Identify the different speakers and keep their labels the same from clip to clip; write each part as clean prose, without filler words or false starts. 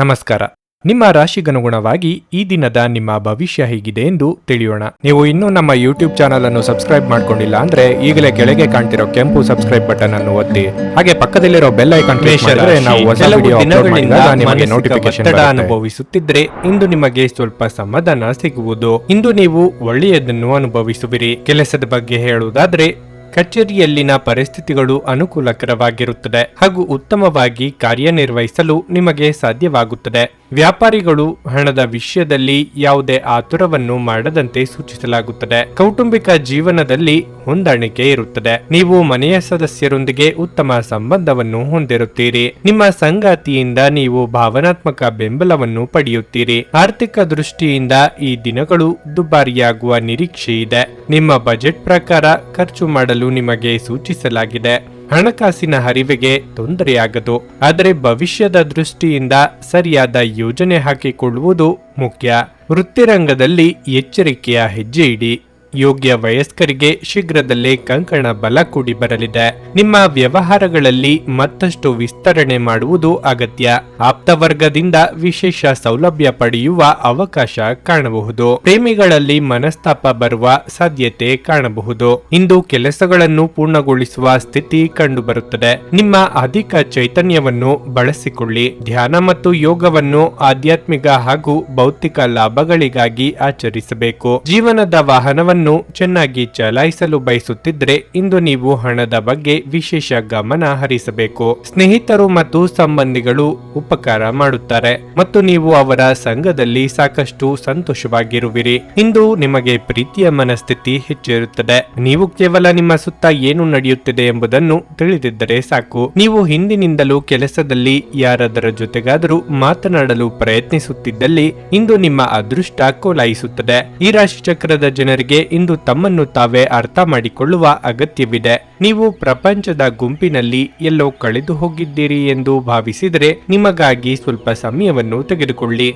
Speaker 1: ನಮಸ್ಕಾರ. ನಿಮ್ಮ ರಾಶಿಗನುಗುಣವಾಗಿ ಈ ದಿನದ ನಿಮ್ಮ ಭವಿಷ್ಯ ಹೇಗಿದೆ ಎಂದು ತಿಳಿಯೋಣ. ನೀವು ಇನ್ನೂ ನಮ್ಮ ಯೂಟ್ಯೂಬ್ ಚಾನಲ್ ಅನ್ನು ಸಬ್ಸ್ಕ್ರೈಬ್ ಮಾಡ್ಕೊಂಡಿಲ್ಲ ಅಂದ್ರೆ ಈಗಲೇ ಕೆಳಗೆ ಕಾಣ್ತಿರೋ ಕೆಂಪು ಸಬ್ಸ್ಕ್ರೈಬ್ ಬಟನ್ ಅನ್ನು ಒತ್ತಿ, ಹಾಗೆ ಪಕ್ಕದಲ್ಲಿರೋ ಬೆಲ್ ಐಕಾನ್ ಕ್ಲಿಕ್ ಮಾಡಿದ್ರೆ ನಾವು ಹೊಸ ವಿಡಿಯೋ ಅಪ್ಲೋಡ್ ಮಾಡಿದಾಗ ನಿಮಗೆ ನೋಟಿಫಿಕೇಶನ್ ಬರುತ್ತೆ. ಅನುಭವಿಸುತ್ತಿದ್ರೆ ಇಂದು ನಿಮಗೆ ಸ್ವಲ್ಪ ಸಮಾಧಾನ ಸಿಗುವುದು. ಇಂದು ನೀವು ಒಳ್ಳೆಯದನ್ನು ಅನುಭವಿಸುವಿರಿ. ಕೆಲಸದ ಬಗ್ಗೆ ಹೇಳುವುದಾದ್ರೆ ಕಚೇರಿಯಲ್ಲಿನ ಪರಿಸ್ಥಿತಿಗಳು ಅನುಕೂಲಕರವಾಗಿರುತ್ತದೆ ಹಾಗೂ ಉತ್ತಮವಾಗಿ ಕಾರ್ಯನಿರ್ವಹಿಸಲು ನಿಮಗೆ ಸಾಧ್ಯವಾಗುತ್ತದೆ. ವ್ಯಾಪಾರಿಗಳು ಹಣದ ವಿಷಯದಲ್ಲಿ ಯಾವುದೇ ಆತುರವನ್ನು ಮಾಡದಂತೆ ಸೂಚಿಸಲಾಗುತ್ತದೆ. ಕೌಟುಂಬಿಕ ಜೀವನದಲ್ಲಿ ಹೊಂದಾಣಿಕೆ ಇರುತ್ತದೆ. ನೀವು ಮನೆಯ ಸದಸ್ಯರೊಂದಿಗೆ ಉತ್ತಮ ಸಂಬಂಧವನ್ನು ಹೊಂದಿರುತ್ತೀರಿ. ನಿಮ್ಮ ಸಂಗಾತಿಯಿಂದ ನೀವು ಭಾವನಾತ್ಮಕ ಬೆಂಬಲವನ್ನು ಪಡೆಯುತ್ತೀರಿ. ಆರ್ಥಿಕ ದೃಷ್ಟಿಯಿಂದ ಈ ದಿನಗಳು ದುಬಾರಿಯಾಗುವ ನಿರೀಕ್ಷೆ ಇದೆ. ನಿಮ್ಮ ಬಜೆಟ್ ಪ್ರಕಾರ ಖರ್ಚು ಮಾಡಲು ನಿಮಗೆ ಸೂಚಿಸಲಾಗಿದೆ. ಹಣಕಾಸಿನ ಹರಿವಿಗೆ ತೊಂದರೆಯಾಗದು, ಆದರೆ ಭವಿಷ್ಯದ ದೃಷ್ಟಿಯಿಂದ ಸರಿಯಾದ ಯೋಜನೆ ಹಾಕಿಕೊಳ್ಳುವುದು ಮುಖ್ಯ. ವೃತ್ತಿರಂಗದಲ್ಲಿ ಎಚ್ಚರಿಕೆಯ ಹೆಜ್ಜೆ ಇಡಿ. ಯೋಗ್ಯ ವಯಸ್ಕರಿಗೆ ಶೀಘ್ರದಲ್ಲೇ ಕಂಕಣ ಬಲ ಕೂಡಿ ಬರಲಿದೆ. ನಿಮ್ಮ ವ್ಯವಹಾರಗಳಲ್ಲಿ ಮತ್ತಷ್ಟು ವಿಸ್ತರಣೆ ಮಾಡುವುದು ಅಗತ್ಯ. ಆಪ್ತವರ್ಗದಿಂದ ವಿಶೇಷ ಸೌಲಭ್ಯ ಪಡೆಯುವ ಅವಕಾಶ ಕಾಣಬಹುದು. ಪ್ರೇಮಿಗಳಲ್ಲಿ ಮನಸ್ತಾಪ ಬರುವ ಸಾಧ್ಯತೆ ಕಾಣಬಹುದು. ಇಂದು ಕೆಲಸಗಳನ್ನು ಪೂರ್ಣಗೊಳಿಸುವ ಸ್ಥಿತಿ ಕಂಡುಬರುತ್ತದೆ. ನಿಮ್ಮ ಅಧಿಕ ಚೈತನ್ಯವನ್ನು ಬಳಸಿಕೊಳ್ಳಿ. ಧ್ಯಾನ ಮತ್ತು ಯೋಗವನ್ನು ಆಧ್ಯಾತ್ಮಿಕ ಹಾಗೂ ಭೌತಿಕ ಲಾಭಗಳಿಗಾಗಿ ಆಚರಿಸಬೇಕು. ಜೀವನದ ವಾಹನವನ್ನು ಚೆನ್ನಾಗಿ ಚಲಾಯಿಸಲು ಬಯಸುತ್ತಿದ್ರೆ ಇಂದು ನೀವು ಹಣದ ಬಗ್ಗೆ ವಿಶೇಷ ಗಮನ ಹರಿಸಬೇಕು. ಸ್ನೇಹಿತರು ಮತ್ತು ಸಂಬಂಧಿಗಳು ಉಪಕಾರ ಮಾಡುತ್ತಾರೆ ಮತ್ತು ನೀವು ಅವರ ಸಂಘದಲ್ಲಿ ಸಾಕಷ್ಟು ಸಂತೋಷವಾಗಿರುವಿರಿ. ಇಂದು ನಿಮಗೆ ಪ್ರೀತಿಯ ಮನಸ್ಥಿತಿ ಹೆಚ್ಚಿರುತ್ತದೆ. ನೀವು ಕೇವಲ ನಿಮ್ಮ ಸುತ್ತ ಏನು ನಡೆಯುತ್ತಿದೆ ಎಂಬುದನ್ನು ತಿಳಿದಿದ್ದರೆ ಸಾಕು. ನೀವು ಹಿಂದಿನಿಂದಲೂ ಕೆಲಸದಲ್ಲಿ ಯಾರಾದರ ಜೊತೆಗಾದರೂ ಮಾತನಾಡಲು ಪ್ರಯತ್ನಿಸುತ್ತಿದ್ದಲ್ಲಿ ಇಂದು ನಿಮ್ಮ ಅದೃಷ್ಟ ಕೋಲಾಯಿಸುತ್ತದೆ. ಈ ರಾಶಿ ಚಕ್ರದ ಜನರಿಗೆ ಇಂದು ತಮ್ಮನ್ನು ತಾವೇ ಅರ್ಥ ಮಾಡಿಕೊಳ್ಳುವ ಅಗತ್ಯವಿದೆ. ನೀವು ಪ್ರಪಂಚದ ಗುಂಪಿನಲ್ಲಿ ಎಲ್ಲೋ ಕಳೆದು ಹೋಗಿದ್ದೀರಿ ಎಂದು ಭಾವಿಸಿದರೆ ನಿಮಗಾಗಿ ಸ್ವಲ್ಪ ಸಮಯವನ್ನು ತೆಗೆದುಕೊಳ್ಳಿ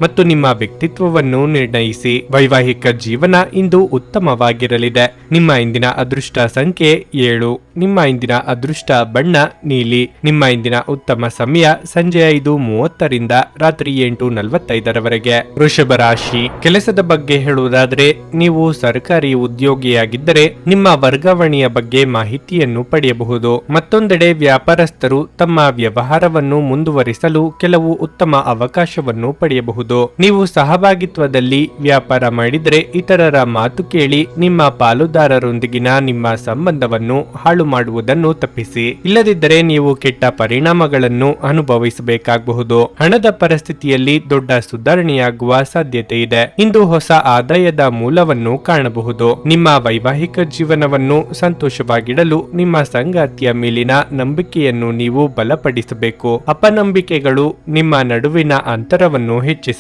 Speaker 1: ಮತ್ತು ನಿಮ್ಮ ವ್ಯಕ್ತಿತ್ವವನ್ನು ನಿರ್ಣಯಿಸಿ. ವೈವಾಹಿಕ ಜೀವನ ಇಂದು ಉತ್ತಮವಾಗಿರಲಿದೆ. ನಿಮ್ಮ ಇಂದಿನ ಅದೃಷ್ಟ ಸಂಖ್ಯೆ 7. ನಿಮ್ಮ ಇಂದಿನ ಅದೃಷ್ಟ ಬಣ್ಣ ನೀಲಿ. ನಿಮ್ಮ ಇಂದಿನ ಉತ್ತಮ ಸಮಯ ಸಂಜೆ 5:30 ರಾತ್ರಿ 8:45 ವೃಷಭ ರಾಶಿ. ಕೆಲಸದ ಬಗ್ಗೆ ಹೇಳುವುದಾದ್ರೆ ನೀವು ಸರ್ಕಾರಿ ಉದ್ಯೋಗಿಯಾಗಿದ್ದರೆ ನಿಮ್ಮ ವರ್ಗಾವಣೆಯ ಬಗ್ಗೆ ಮಾಹಿತಿಯನ್ನು ಪಡೆಯಬಹುದು. ಮತ್ತೊಂದೆಡೆ ವ್ಯಾಪಾರಸ್ಥರು ತಮ್ಮ ವ್ಯವಹಾರವನ್ನು ಮುಂದುವರಿಸಲು ಕೆಲವು ಉತ್ತಮ ಅವಕಾಶವನ್ನು ಪಡೆಯಬಹುದು. ನೀವು ಸಹಭಾಗಿತ್ವದಲ್ಲಿ ವ್ಯಾಪಾರ ಮಾಡಿದರೆ ಇತರರ ಮಾತು ಕೇಳಿ ನಿಮ್ಮ ಪಾಲುದಾರರೊಂದಿಗಿನ ನಿಮ್ಮ ಸಂಬಂಧವನ್ನು ಹಾಳು ಮಾಡುವುದನ್ನು ತಪ್ಪಿಸಿ. ಇಲ್ಲದಿದ್ದರೆ ನೀವು ಕೆಟ್ಟ ಪರಿಣಾಮಗಳನ್ನು ಅನುಭವಿಸಬೇಕಾಗಬಹುದು. ಹಣದ ಪರಿಸ್ಥಿತಿಯಲ್ಲಿ ದೊಡ್ಡ ಸುಧಾರಣೆಯಾಗುವ ಸಾಧ್ಯತೆ ಇದೆ. ಇಂದು ಹೊಸ ಆದಾಯದ ಮೂಲವನ್ನು ಕಾಣಬಹುದು. ನಿಮ್ಮ ವೈವಾಹಿಕ ಜೀವನವನ್ನು ಸಂತೋಷವಾಗಿಡಲು ನಿಮ್ಮ ಸಂಗಾತಿಯ ಮೇಲಿನ ನಂಬಿಕೆಯನ್ನು ನೀವು ಬಲಪಡಿಸಬೇಕು. ಅಪನಂಬಿಕೆಗಳು ನಿಮ್ಮ ನಡುವಿನ ಅಂತರವನ್ನು ಹೆಚ್ಚಿಸಬಹುದು.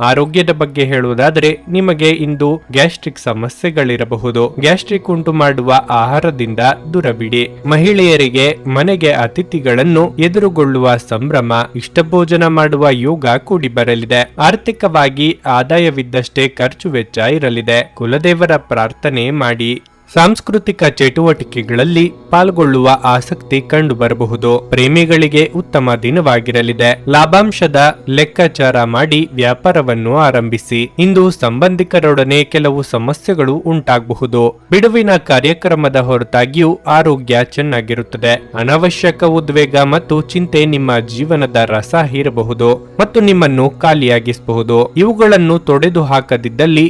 Speaker 1: ಆರೋಗ್ಯದ ಬಗ್ಗೆ ಹೇಳುವುದಾದರೆ ನಿಮಗೆ ಇಂದು ಗ್ಯಾಸ್ಟ್ರಿಕ್ ಸಮಸ್ಯೆಗಳಿರಬಹುದು. ಗ್ಯಾಸ್ಟ್ರಿಕ್ ಉಂಟು ಮಾಡುವ ಆಹಾರದಿಂದ ದೂರವಿಡಿ. ಮಹಿಳೆಯರಿಗೆ ಮನೆಗೆ ಅತಿಥಿಗಳನ್ನು ಎದುರುಗೊಳ್ಳುವ ಸಂಭ್ರಮ. ಇಷ್ಟಭೋಜನ ಮಾಡುವ ಯೋಗ ಕೂಡಿ ಬರಲಿದೆ. ಆರ್ಥಿಕವಾಗಿ ಆದಾಯವಿದ್ದಷ್ಟೇ ಖರ್ಚು ವೆಚ್ಚ ಇರಲಿದೆ. ಕುಲದೇವರ ಪ್ರಾರ್ಥನೆ ಮಾಡಿ. ಸಾಂಸ್ಕೃತಿಕ ಚಟುವಟಿಕೆಗಳಲ್ಲಿ ಪಾಲ್ಗೊಳ್ಳುವ ಆಸಕ್ತಿ ಕಂಡು ಬರಬಹುದು. ಪ್ರೇಮಿಗಳಿಗೆ ಉತ್ತಮ ದಿನವಾಗಿರಲಿದೆ. ಲಾಭಾಂಶದ ಲೆಕ್ಕಾಚಾರ ಮಾಡಿ ವ್ಯಾಪಾರವನ್ನು ಆರಂಭಿಸಿ. ಇಂದು ಸಂಬಂಧಿಕರೊಡನೆ ಕೆಲವು ಸಮಸ್ಯೆಗಳು ಉಂಟಾಗಬಹುದು. ಬಿಡುವಿನ ಕಾರ್ಯಕ್ರಮದ ಹೊರತಾಗಿಯೂ ಆರೋಗ್ಯ ಚೆನ್ನಾಗಿರುತ್ತದೆ. ಅನಾವಶ್ಯಕ ಉದ್ವೇಗ ಮತ್ತು ಚಿಂತೆ ನಿಮ್ಮ ಜೀವನದ ರಸ ಹೀರಬಹುದು ಮತ್ತು ನಿಮ್ಮನ್ನು ಖಾಲಿಯಾಗಿಸಬಹುದು. ಇವುಗಳನ್ನು ತೊಡೆದು ಹಾಕದಿದ್ದಲ್ಲಿ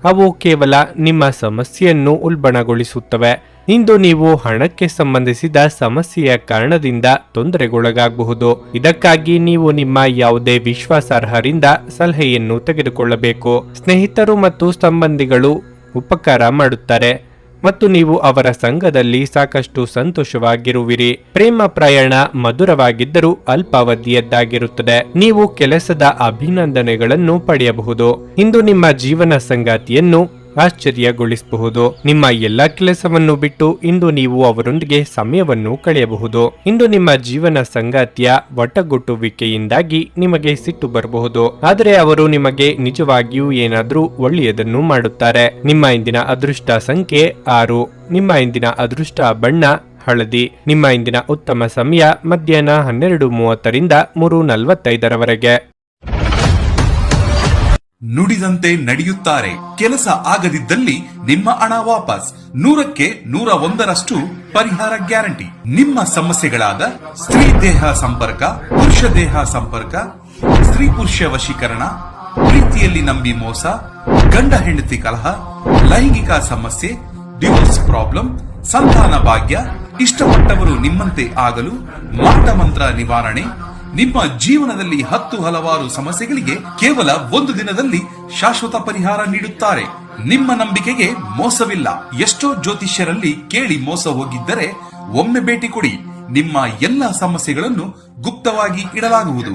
Speaker 1: ಅವು ಕೇವಲ ನಿಮ್ಮ ಸಮಸ್ಯೆಯನ್ನು ಉಲ್ಬಣಗೊಳಿಸುತ್ತವೆ. ಇಂದು ನೀವು ಹಣಕ್ಕೆ ಸಂಬಂಧಿಸಿದ ಸಮಸ್ಯೆಯ ಕಾರಣದಿಂದ ತೊಂದರೆಗೊಳಗಾಗಬಹುದು. ಇದಕ್ಕಾಗಿ ನೀವು ನಿಮ್ಮ ಯಾವುದೇ ವಿಶ್ವಾಸಾರ್ಹರಿಂದ ಸಲಹೆಯನ್ನು ತೆಗೆದುಕೊಳ್ಳಬೇಕು. ಸ್ನೇಹಿತರು ಮತ್ತು ಸಂಬಂಧಿಗಳು ಉಪಕಾರ ಮಾಡುತ್ತಾರೆ ಮತ್ತು ನೀವು ಅವರ ಸಂಘದಲ್ಲಿ ಸಾಕಷ್ಟು ಸಂತೋಷವಾಗಿರುವಿರಿ. ಪ್ರೇಮ ಪ್ರಯಾಣ ಮಧುರವಾಗಿದ್ದರೂ ಅಲ್ಪಾವಧಿಯದ್ದಾಗಿರುತ್ತದೆ. ನೀವು ಕೆಲಸದ ಅಭಿನಂದನೆಗಳನ್ನು ಪಡೆಯಬಹುದು. ಇಂದು ನಿಮ್ಮ ಜೀವನ ಸಂಗಾತಿಯನ್ನು ಆಶ್ಚರ್ಯಗೊಳಿಸಬಹುದು. ನಿಮ್ಮ ಎಲ್ಲಾ ಕೆಲಸವನ್ನು ಬಿಟ್ಟು ಇಂದು ನೀವು ಅವರೊಂದಿಗೆ ಸಮಯವನ್ನು ಕಳೆಯಬಹುದು. ಇಂದು ನಿಮ್ಮ ಜೀವನ ಸಂಗಾತಿಯ ಒಟ್ಟಗೊಟ್ಟುವಿಕೆಯಿಂದಾಗಿ ನಿಮಗೆ ಸಿಟ್ಟು ಬರಬಹುದು, ಆದರೆ ಅವರು ನಿಮಗೆ ನಿಜವಾಗಿಯೂ ಏನಾದರೂ ಒಳ್ಳೆಯದನ್ನು ಮಾಡುತ್ತಾರೆ. ನಿಮ್ಮ ಇಂದಿನ ಅದೃಷ್ಟ ಸಂಖ್ಯೆ 6. ನಿಮ್ಮ ಇಂದಿನ ಅದೃಷ್ಟ ಬಣ್ಣ ಹಳದಿ. ನಿಮ್ಮ ಇಂದಿನ ಉತ್ತಮ ಸಮಯ ಮಧ್ಯಾಹ್ನ 12:30 3:45
Speaker 2: ನುಡಿದಂತೆ ನಡೆಯುತ್ತಾರೆ. ಕೆಲಸ ಆಗದಿದ್ದಲ್ಲಿ ನಿಮ್ಮ ಹಣ ವಾಪಸ್. 100ಕ್ಕೆ 101ರಷ್ಟು ಪರಿಹಾರ ಗ್ಯಾರಂಟಿ. ನಿಮ್ಮ ಸಮಸ್ಯೆಗಳಾದ ಸ್ತ್ರೀ ದೇಹ ಸಂಪರ್ಕ, ಪುರುಷ ದೇಹ ಸಂಪರ್ಕ, ಸ್ತ್ರೀ ಪುರುಷ ವಶೀಕರಣ, ಪ್ರೀತಿಯಲ್ಲಿ ನಂಬಿ ಮೋಸ, ಗಂಡ ಹೆಂಡತಿ ಕಲಹ, ಲೈಂಗಿಕ ಸಮಸ್ಯೆ, ಡಿವೋರ್ಸ್ ಪ್ರಾಬ್ಲಮ್, ಸಂತಾನ ಭಾಗ್ಯ, ಇಷ್ಟಪಟ್ಟವರು ನಿಮ್ಮಂತೆ ಆಗಲು ಮಾಟ ಮಂತ್ರ ನಿವಾರಣೆ, ನಿಮ್ಮ ಜೀವನದಲ್ಲಿ 10 ಹಲವಾರು ಸಮಸ್ಯೆಗಳಿಗೆ ಕೇವಲ 1 ದಿನದಲ್ಲಿ ಶಾಶ್ವತ ಪರಿಹಾರ ನೀಡುತ್ತಾರೆ. ನಿಮ್ಮ ನಂಬಿಕೆಗೆ ಮೋಸವಿಲ್ಲ. ಎಷ್ಟೋ ಜ್ಯೋತಿಷ್ಯರಲ್ಲಿ ಕೇಳಿ ಮೋಸ ಹೋಗಿದ್ದರೆ ಒಮ್ಮೆ ಭೇಟಿ ಕೊಡಿ. ನಿಮ್ಮ ಎಲ್ಲ ಸಮಸ್ಯೆಗಳನ್ನು ಗುಪ್ತವಾಗಿ ಇಡಲಾಗುವುದು.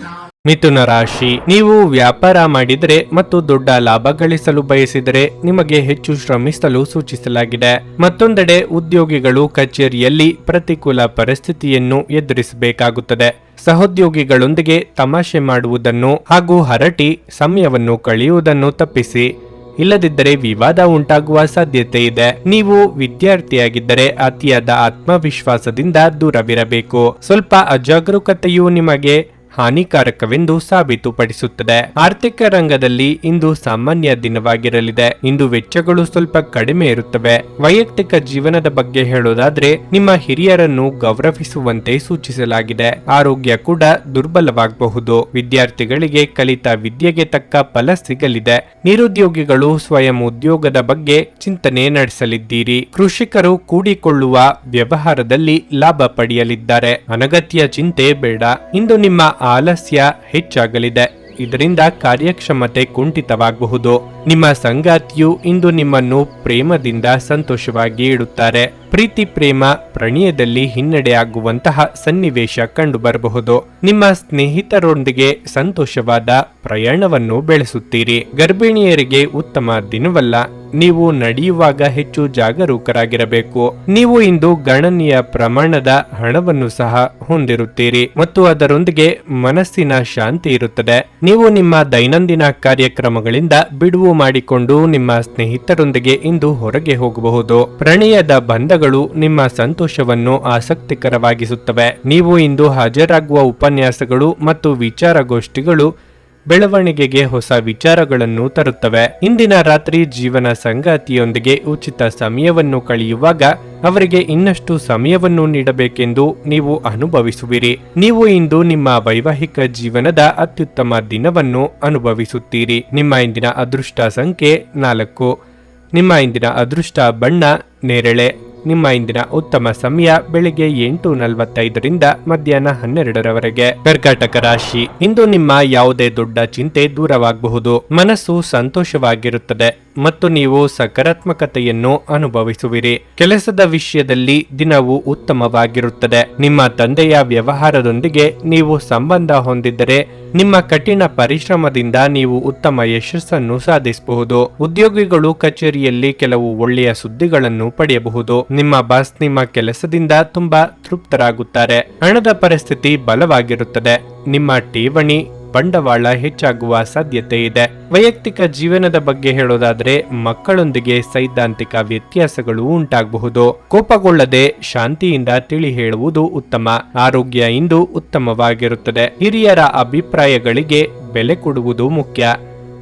Speaker 1: ಮಿಥುನ ರಾಶಿ, ನೀವು ವ್ಯಾಪಾರ ಮಾಡಿದರೆ ಮತ್ತು ದೊಡ್ಡ ಲಾಭ ಗಳಿಸಲು ಬಯಸಿದರೆ ನಿಮಗೆ ಹೆಚ್ಚು ಶ್ರಮಿಸಲು ಸೂಚಿಸಲಾಗಿದೆ. ಮತ್ತೊಂದೆಡೆ ಉದ್ಯೋಗಿಗಳು ಕಚೇರಿಯಲ್ಲಿ ಪ್ರತಿಕೂಲ ಪರಿಸ್ಥಿತಿಯನ್ನು ಎದುರಿಸಬೇಕಾಗುತ್ತದೆ. ಸಹೋದ್ಯೋಗಿಗಳೊಂದಿಗೆ ತಮಾಷೆ ಮಾಡುವುದನ್ನು ಹಾಗೂ ಹರಟಿ ಸಮಯವನ್ನು ಕಳೆಯುವುದನ್ನು ತಪ್ಪಿಸಿ. ಇಲ್ಲದಿದ್ದರೆ ವಿವಾದ ಉಂಟಾಗುವ ಸಾಧ್ಯತೆ ಇದೆ. ನೀವು ವಿದ್ಯಾರ್ಥಿಯಾಗಿದ್ದರೆ ಅತಿಯಾದ ಆತ್ಮವಿಶ್ವಾಸದಿಂದ ದೂರವಿರಬೇಕು. ಸ್ವಲ್ಪ ಅಜಾಗರೂಕತೆಯು ನಿಮಗೆ ಹಾನಿಕಾರಕವೆಂದು ಸಾಬೀತುಪಡಿಸುತ್ತದೆ. ಆರ್ಥಿಕ ರಂಗದಲ್ಲಿ ಇಂದು ಸಾಮಾನ್ಯ ದಿನವಾಗಿರಲಿದೆ. ಇಂದು ವೆಚ್ಚಗಳು ಸ್ವಲ್ಪ ಕಡಿಮೆ ಇರುತ್ತವೆ. ವೈಯಕ್ತಿಕ ಜೀವನದ ಬಗ್ಗೆ ಹೇಳೋದಾದ್ರೆ ನಿಮ್ಮ ಹಿರಿಯರನ್ನು ಗೌರವಿಸುವಂತೆ ಸೂಚಿಸಲಾಗಿದೆ. ಆರೋಗ್ಯ ಕೂಡ ದುರ್ಬಲವಾಗಬಹುದು. ವಿದ್ಯಾರ್ಥಿಗಳಿಗೆ ಕಲಿತ ವಿದ್ಯೆಗೆ ತಕ್ಕ ಫಲ ಸಿಗಲಿದೆ. ನಿರುದ್ಯೋಗಿಗಳು ಸ್ವಯಂ ಉದ್ಯೋಗದ ಬಗ್ಗೆ ಚಿಂತನೆ ನಡೆಸಲಿದ್ದೀರಿ. ಕೃಷಿಕರು ಕೂಡಿಕೊಳ್ಳುವ ವ್ಯವಹಾರದಲ್ಲಿ ಲಾಭ ಪಡೆಯಲಿದ್ದಾರೆ. ಅನಗತ್ಯ ಚಿಂತೆ ಬೇಡ. ಇಂದು ನಿಮ್ಮ ಆಲಸ್ಯ ಹೆಚ್ಚಾಗಲಿದೆ. ಇದರಿಂದ ಕಾರ್ಯಕ್ಷಮತೆ ಕುಂಠಿತವಾಗಬಹುದು. ನಿಮ್ಮ ಸಂಗಾತಿಯು ಇಂದು ನಿಮ್ಮನ್ನು ಪ್ರೇಮದಿಂದ ಸಂತೋಷವಾಗಿ ಇಡುತ್ತಾರೆ. ಪ್ರೀತಿ ಪ್ರೇಮ ಪ್ರಣಯದಲ್ಲಿ ಹಿನ್ನಡೆಯಾಗುವಂತಹ ಸನ್ನಿವೇಶ ಕಂಡುಬರಬಹುದು. ನಿಮ್ಮ ಸ್ನೇಹಿತರೊಂದಿಗೆ ಸಂತೋಷವಾದ ಪ್ರಯಾಣವನ್ನು ಬೆಳೆಸುತ್ತೀರಿ. ಗರ್ಭಿಣಿಯರಿಗೆ ಉತ್ತಮ ದಿನವಲ್ಲ. ನೀವು ನಡೆಯುವಾಗ ಹೆಚ್ಚು ಜಾಗರೂಕರಾಗಿರಬೇಕು. ನೀವು ಇಂದು ಗಣನೀಯ ಪ್ರಮಾಣದ ಹಣವನ್ನು ಸಹ ಹೊಂದಿರುತ್ತೀರಿ ಮತ್ತು ಅದರೊಂದಿಗೆ ಮನಸ್ಸಿನ ಶಾಂತಿ ಇರುತ್ತದೆ. ನೀವು ನಿಮ್ಮ ದೈನಂದಿನ ಕಾರ್ಯಕ್ರಮಗಳಿಂದ ಬಿಡುವು ಮಾಡಿಕೊಂಡು ನಿಮ್ಮ ಸ್ನೇಹಿತರೊಂದಿಗೆ ಇಂದು ಹೊರಗೆ ಹೋಗಬಹುದು. ಪ್ರಣಯದ ಬಂಧಗಳು ನಿಮ್ಮ ಸಂತೋಷವನ್ನು ಆಸಕ್ತಿಕರವಾಗಿಸುತ್ತವೆ. ನೀವು ಇಂದು ಹಾಜರಾಗುವ ಉಪನ್ಯಾಸಗಳು ಮತ್ತು ವಿಚಾರಗೋಷ್ಠಿಗಳು ಬೆಳವಣಿಗೆಗೆ ಹೊಸ ವಿಚಾರಗಳನ್ನು ತರುತ್ತವೆ. ಇಂದಿನ ರಾತ್ರಿ ಜೀವನ ಸಂಗಾತಿಯೊಂದಿಗೆ ಉಚಿತ ಸಮಯವನ್ನು ಕಳೆಯುವಾಗ ಅವರಿಗೆ ಇನ್ನಷ್ಟು ಸಮಯವನ್ನು ನೀಡಬೇಕೆಂದು ನೀವು ಅನುಭವಿಸುವಿರಿ. ನೀವು ಇಂದು ನಿಮ್ಮ ವೈವಾಹಿಕ ಜೀವನದ ಅತ್ಯುತ್ತಮ ದಿನವನ್ನು ಅನುಭವಿಸುತ್ತೀರಿ. ನಿಮ್ಮ ಇಂದಿನ ಅದೃಷ್ಟ ಸಂಖ್ಯೆ 4. ನಿಮ್ಮ ಇಂದಿನ ಅದೃಷ್ಟ ಬಣ್ಣ ನೇರಳೆ. ನಿಮ್ಮ ಇಂದಿನ ಉತ್ತಮ ಸಮಯ ಬೆಳಿಗ್ಗೆ 8:45ರಿಂದ ಮಧ್ಯಾಹ್ನ 12ರವರೆಗೆ. ಕರ್ಕಾಟಕ ರಾಶಿ, ಇಂದು ನಿಮ್ಮ ಯಾವುದೇ ದೊಡ್ಡ ಚಿಂತೆ ದೂರವಾಗಬಹುದು. ಮನಸ್ಸು ಸಂತೋಷವಾಗಿರುತ್ತದೆ ಮತ್ತು ನೀವು ಸಕಾರಾತ್ಮಕತೆಯನ್ನು ಅನುಭವಿಸುವಿರಿ. ಕೆಲಸದ ವಿಷಯದಲ್ಲಿ ದಿನವು ಉತ್ತಮವಾಗಿರುತ್ತದೆ. ನಿಮ್ಮ ತಂದೆಯ ವ್ಯವಹಾರದೊಂದಿಗೆ ನೀವು ಸಂಬಂಧ ಹೊಂದಿದ್ದರೆ ನಿಮ್ಮ ಕಠಿಣ ಪರಿಶ್ರಮದಿಂದ ನೀವು ಉತ್ತಮ ಯಶಸ್ಸನ್ನು ಸಾಧಿಸಬಹುದು. ಉದ್ಯೋಗಿಗಳು ಕಚೇರಿಯಲ್ಲಿ ಕೆಲವು ಒಳ್ಳೆಯ ಸುದ್ದಿಗಳನ್ನು ಪಡೆಯಬಹುದು. ನಿಮ್ಮ ಬಾಸ್ ನಿಮ್ಮ ಕೆಲಸದಿಂದ ತುಂಬಾ ತೃಪ್ತರಾಗುತ್ತಾರೆ. ಹಣದ ಪರಿಸ್ಥಿತಿ ಬಲವಾಗಿರುತ್ತದೆ. ನಿಮ್ಮ ಠೇವಣಿ ಬಂಡವಾಳ ಹೆಚ್ಚಾಗುವ ಸಾಧ್ಯತೆ ಇದೆ. ವೈಯಕ್ತಿಕ ಜೀವನದ ಬಗ್ಗೆ ಹೇಳೋದಾದ್ರೆ ಮಕ್ಕಳೊಂದಿಗೆ ಸೈದ್ಧಾಂತಿಕ ವ್ಯತ್ಯಾಸಗಳು ಉಂಟಾಗಬಹುದು. ಕೋಪಗೊಳ್ಳದೆ ಶಾಂತಿಯಿಂದ ತಿಳಿ ಹೇಳುವುದು ಉತ್ತಮ. ಆರೋಗ್ಯ ಇಂದು ಉತ್ತಮವಾಗಿರುತ್ತದೆ. ಹಿರಿಯರ ಅಭಿಪ್ರಾಯಗಳಿಗೆ ಬೆಲೆ ಕೊಡುವುದು ಮುಖ್ಯ.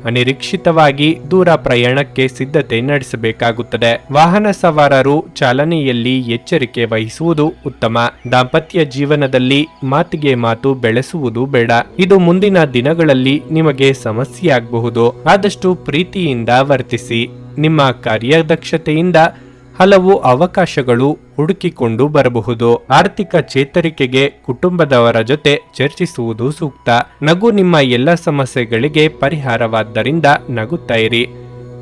Speaker 1: ಅನಿರೀಕ್ಷಿತವಾಗಿ ದೂರ ಪ್ರಯಾಣಕ್ಕೆ ಸಿದ್ಧತೆ ನಡೆಸಬೇಕಾಗುತ್ತದೆ. ವಾಹನ ಸವಾರರು ಚಾಲನೆಯಲ್ಲಿ ಎಚ್ಚರಿಕೆ ವಹಿಸುವುದು ಉತ್ತಮ. ದಾಂಪತ್ಯ ಜೀವನದಲ್ಲಿ ಮಾತಿಗೆ ಮಾತು ಬೆಳೆಸುವುದು ಬೇಡ. ಇದು ಮುಂದಿನ ದಿನಗಳಲ್ಲಿ ನಿಮಗೆ ಸಮಸ್ಯೆಯಾಗಬಹುದು. ಆದಷ್ಟು ಪ್ರೀತಿಯಿಂದ ವರ್ತಿಸಿ. ನಿಮ್ಮ ಕಾರ್ಯದಕ್ಷತೆಯಿಂದ ಹಲವು ಅವಕಾಶಗಳು ಹುಡುಕಿಕೊಂಡು ಬರಬಹುದು. ಆರ್ಥಿಕ ಚೇತರಿಕೆಗೆ ಕುಟುಂಬದವರ ಜೊತೆ ಚರ್ಚಿಸುವುದು ಸೂಕ್ತ. ನಗು ನಿಮ್ಮ ಎಲ್ಲ ಸಮಸ್ಯೆಗಳಿಗೆ ಪರಿಹಾರವಾದ್ದರಿಂದ ನಗುತ್ತಾ ಇರಿ.